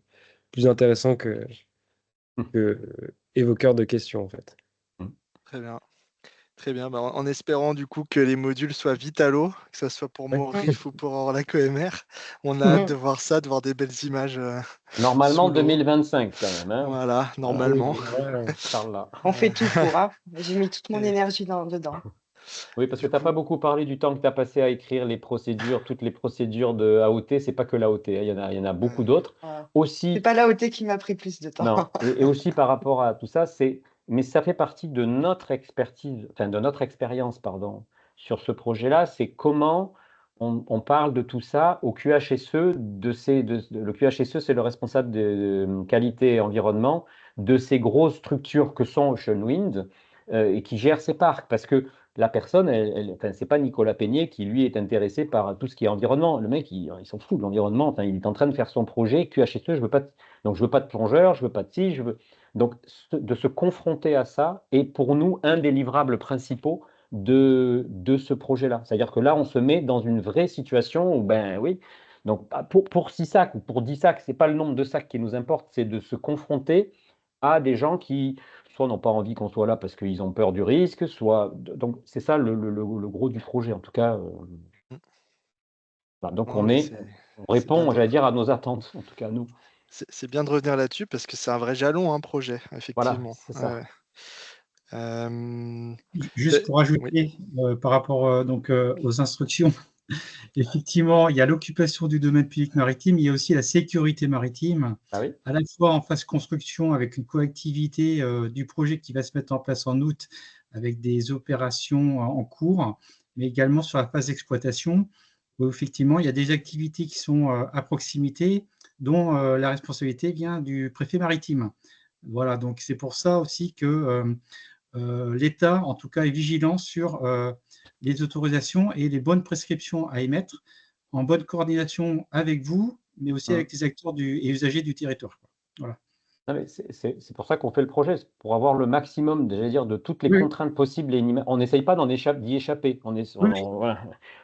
plus intéressant que évoqueur de questions, en fait. Très bien. Très bien. Bah, en espérant du coup que les modules soient vite à l'eau, que ce soit pour Morif ou pour Orlaco-MR. On a hâte de voir ça, de voir des belles images Normalement, sous l'eau. 2025 quand même. Hein. Voilà, normalement. Là. On fait tout pour. Hein. J'ai mis toute mon énergie dedans. Oui, parce que tu n'as pas beaucoup parlé du temps que tu as passé à écrire les procédures, toutes les procédures de AOT. C'est pas que l'AOT, hein, il y en a beaucoup d'autres. C'est pas l'AOT qui m'a pris plus de temps. Non, et aussi par rapport à tout ça, mais ça fait partie de notre expertise, enfin de notre expérience, pardon, sur ce projet-là, c'est comment on parle de tout ça au QHSE. Le QHSE, c'est le responsable de qualité et environnement de ces grosses structures que sont Oceanwind et qui gèrent ces parcs. Parce que la personne, enfin, c'est pas Nicolas Peignet qui, lui, est intéressé par tout ce qui est environnement. Le mec, il s'en fout de l'environnement. Enfin, il est en train de faire son projet. QHSE, je veux pas. Donc, je veux pas de plongeur, je veux pas de ci, je veux. Donc, de se confronter à ça est pour nous un des livrables principaux de ce projet-là. C'est-à-dire que là, on se met dans une vraie situation où, ben oui, donc pour 6 sacs ou pour 10 sacs, ce n'est pas le nombre de sacs qui nous importe, c'est de se confronter à des gens qui, soit n'ont pas envie qu'on soit là parce qu'ils ont peur du risque, soit. Donc, c'est ça le gros du projet, en tout cas. Voilà, donc, Non, on répond, j'allais dire, à nos attentes, en tout cas, nous. C'est bien de revenir là-dessus parce que c'est un vrai jalon, un projet, effectivement. Voilà, c'est ça. Juste pour ajouter par rapport donc, aux instructions, effectivement, il y a l'occupation du domaine public maritime, il y a aussi la sécurité maritime, à la fois en phase construction avec une coactivité du projet qui va se mettre en place en août avec des opérations en cours, mais également sur la phase d'exploitation où effectivement il y a des activités qui sont à proximité dont la responsabilité vient du préfet maritime. Voilà, donc c'est pour ça aussi que l'État, en tout cas, est vigilant sur les autorisations et les bonnes prescriptions à émettre en bonne coordination avec vous, mais aussi avec les acteurs et usagers du territoire. Voilà. Non, mais c'est pour ça qu'on fait le projet, c'est pour avoir le maximum, j'allais dire, de toutes les Oui. contraintes possibles et on n'essaye pas d'y échapper. Oui. Voilà.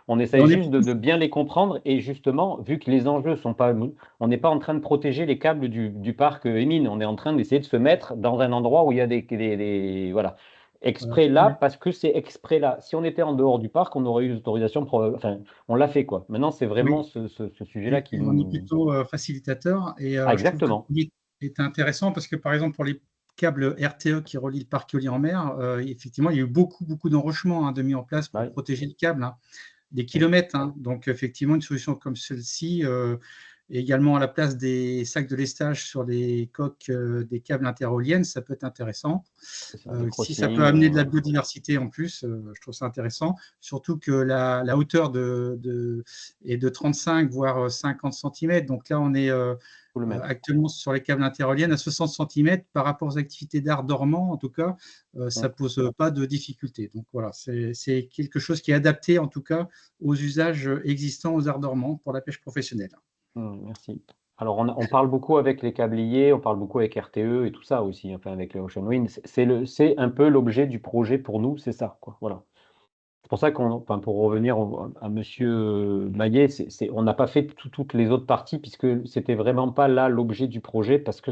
On essaye juste de bien les comprendre et justement, vu que les enjeux sont pas, on n'est pas en train de protéger les câbles du parc Emine, on est en train d'essayer de se mettre dans un endroit où il y a voilà, exprès là, parce que c'est exprès là. Si on était en dehors du parc, on aurait eu l'autorisation, enfin, on l'a fait quoi. Maintenant, c'est vraiment ce sujet-là qui on est nous. plutôt facilitateur et Ah, je trouve que exactement. est intéressant parce que par exemple pour les câbles RTE qui relient le parc éolien en mer, effectivement il y a eu beaucoup d'enrochements de mis en place pour protéger le câble, des kilomètres. Donc effectivement une solution comme celle-ci, et également à la place des sacs de lestage sur les coques des câbles interéoliennes, ça peut être intéressant. Si ça peut amener de la biodiversité en plus, je trouve ça intéressant. Surtout que la hauteur est de 35 voire 50 cm. Donc là, on est actuellement sur les câbles interéoliennes à 60 cm. Par rapport aux activités d'art dormant, en tout cas, ça ne pose pas de difficulté. Donc voilà, c'est quelque chose qui est adapté en tout cas aux usages existants aux arts dormants pour la pêche professionnelle. Merci. Alors, on parle beaucoup avec les câbliers, on parle beaucoup avec RTE et tout ça aussi, enfin avec les Ocean Wind. C'est un peu l'objet du projet pour nous, c'est ça, quoi. Voilà. C'est pour ça pour revenir à Monsieur Maillet, on n'a pas fait toutes les autres parties puisque c'était vraiment pas là l'objet du projet parce que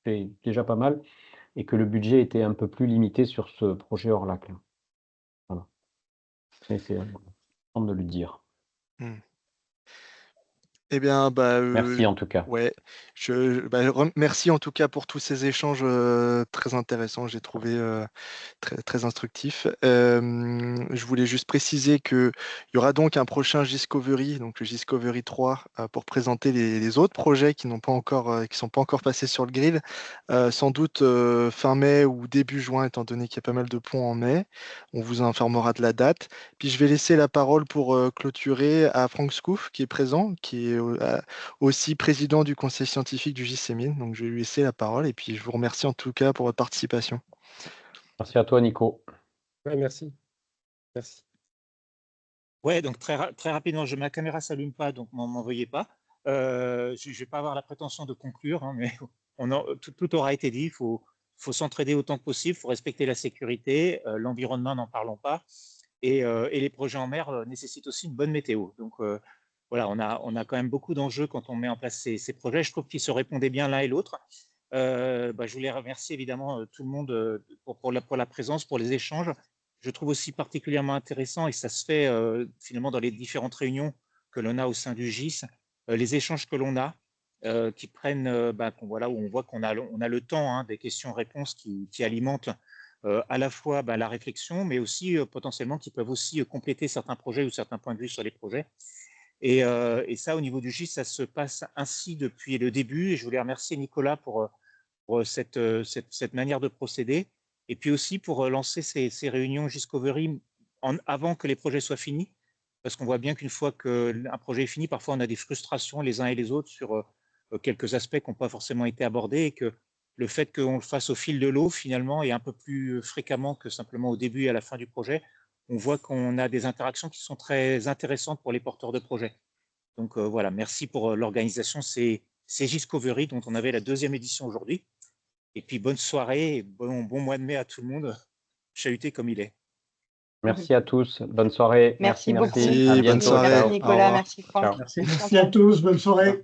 c'est déjà pas mal et que le budget était un peu plus limité sur ce projet hors lac. Là. Voilà. C'est important de le dire. Eh bien, merci en tout cas. Ouais, merci en tout cas pour tous ces échanges très intéressants, j'ai trouvé très instructifs. Je voulais juste préciser qu'il y aura donc un prochain Giscovery, donc le Giscovery 3, pour présenter les autres projets qui sont pas encore passés sur le grill, sans doute fin mai ou début juin, étant donné qu'il y a pas mal de ponts en mai. On vous informera de la date. Puis je vais laisser la parole pour clôturer à Franck Scoof, qui est présent, qui est aussi président du conseil scientifique du JCMIN. Donc, je vais lui laisser la parole et puis je vous remercie en tout cas pour votre participation. Merci à toi, Nico. Ouais, merci. Merci. Ouais, donc très rapidement, ma caméra ne s'allume pas, donc m'en veuillez pas. Je ne vais pas avoir la prétention de conclure, mais tout aura été dit. Il faut s'entraider autant que possible, il faut respecter la sécurité, l'environnement, n'en parlons pas. Et les projets en mer nécessitent aussi une bonne météo. Donc voilà, on a quand même beaucoup d'enjeux quand on met en place ces projets. Je trouve qu'ils se répondaient bien l'un et l'autre. Je voulais remercier évidemment tout le monde pour la présence, pour les échanges. Je trouve aussi particulièrement intéressant, et ça se fait finalement dans les différentes réunions que l'on a au sein du GIS, les échanges que l'on a, qui prennent, voilà, où on voit qu'on a le temps des questions-réponses qui alimentent à la fois la réflexion, mais aussi potentiellement qui peuvent aussi compléter certains projets ou certains points de vue sur les projets. Et ça, au niveau du GIS, ça se passe ainsi depuis le début. Et je voulais remercier Nicolas pour cette manière de procéder. Et puis aussi pour lancer ces réunions Giscovery avant que les projets soient finis. Parce qu'on voit bien qu'une fois qu'un projet est fini, parfois on a des frustrations les uns et les autres sur quelques aspects qui n'ont pas forcément été abordés. Et que le fait qu'on le fasse au fil de l'eau, finalement, et un peu plus fréquemment que simplement au début et à la fin du projet, on voit qu'on a des interactions qui sont très intéressantes pour les porteurs de projets. Donc voilà, merci pour l'organisation. C'est Giscovery dont on avait la 2e édition aujourd'hui. Et puis bonne soirée et bon mois de mai à tout le monde, chahuté comme il est. Merci à tous, bonne soirée. Merci beaucoup. À bientôt. Bonne soirée. Merci Nicolas, merci Franck. Merci. Merci à tous, bonne soirée.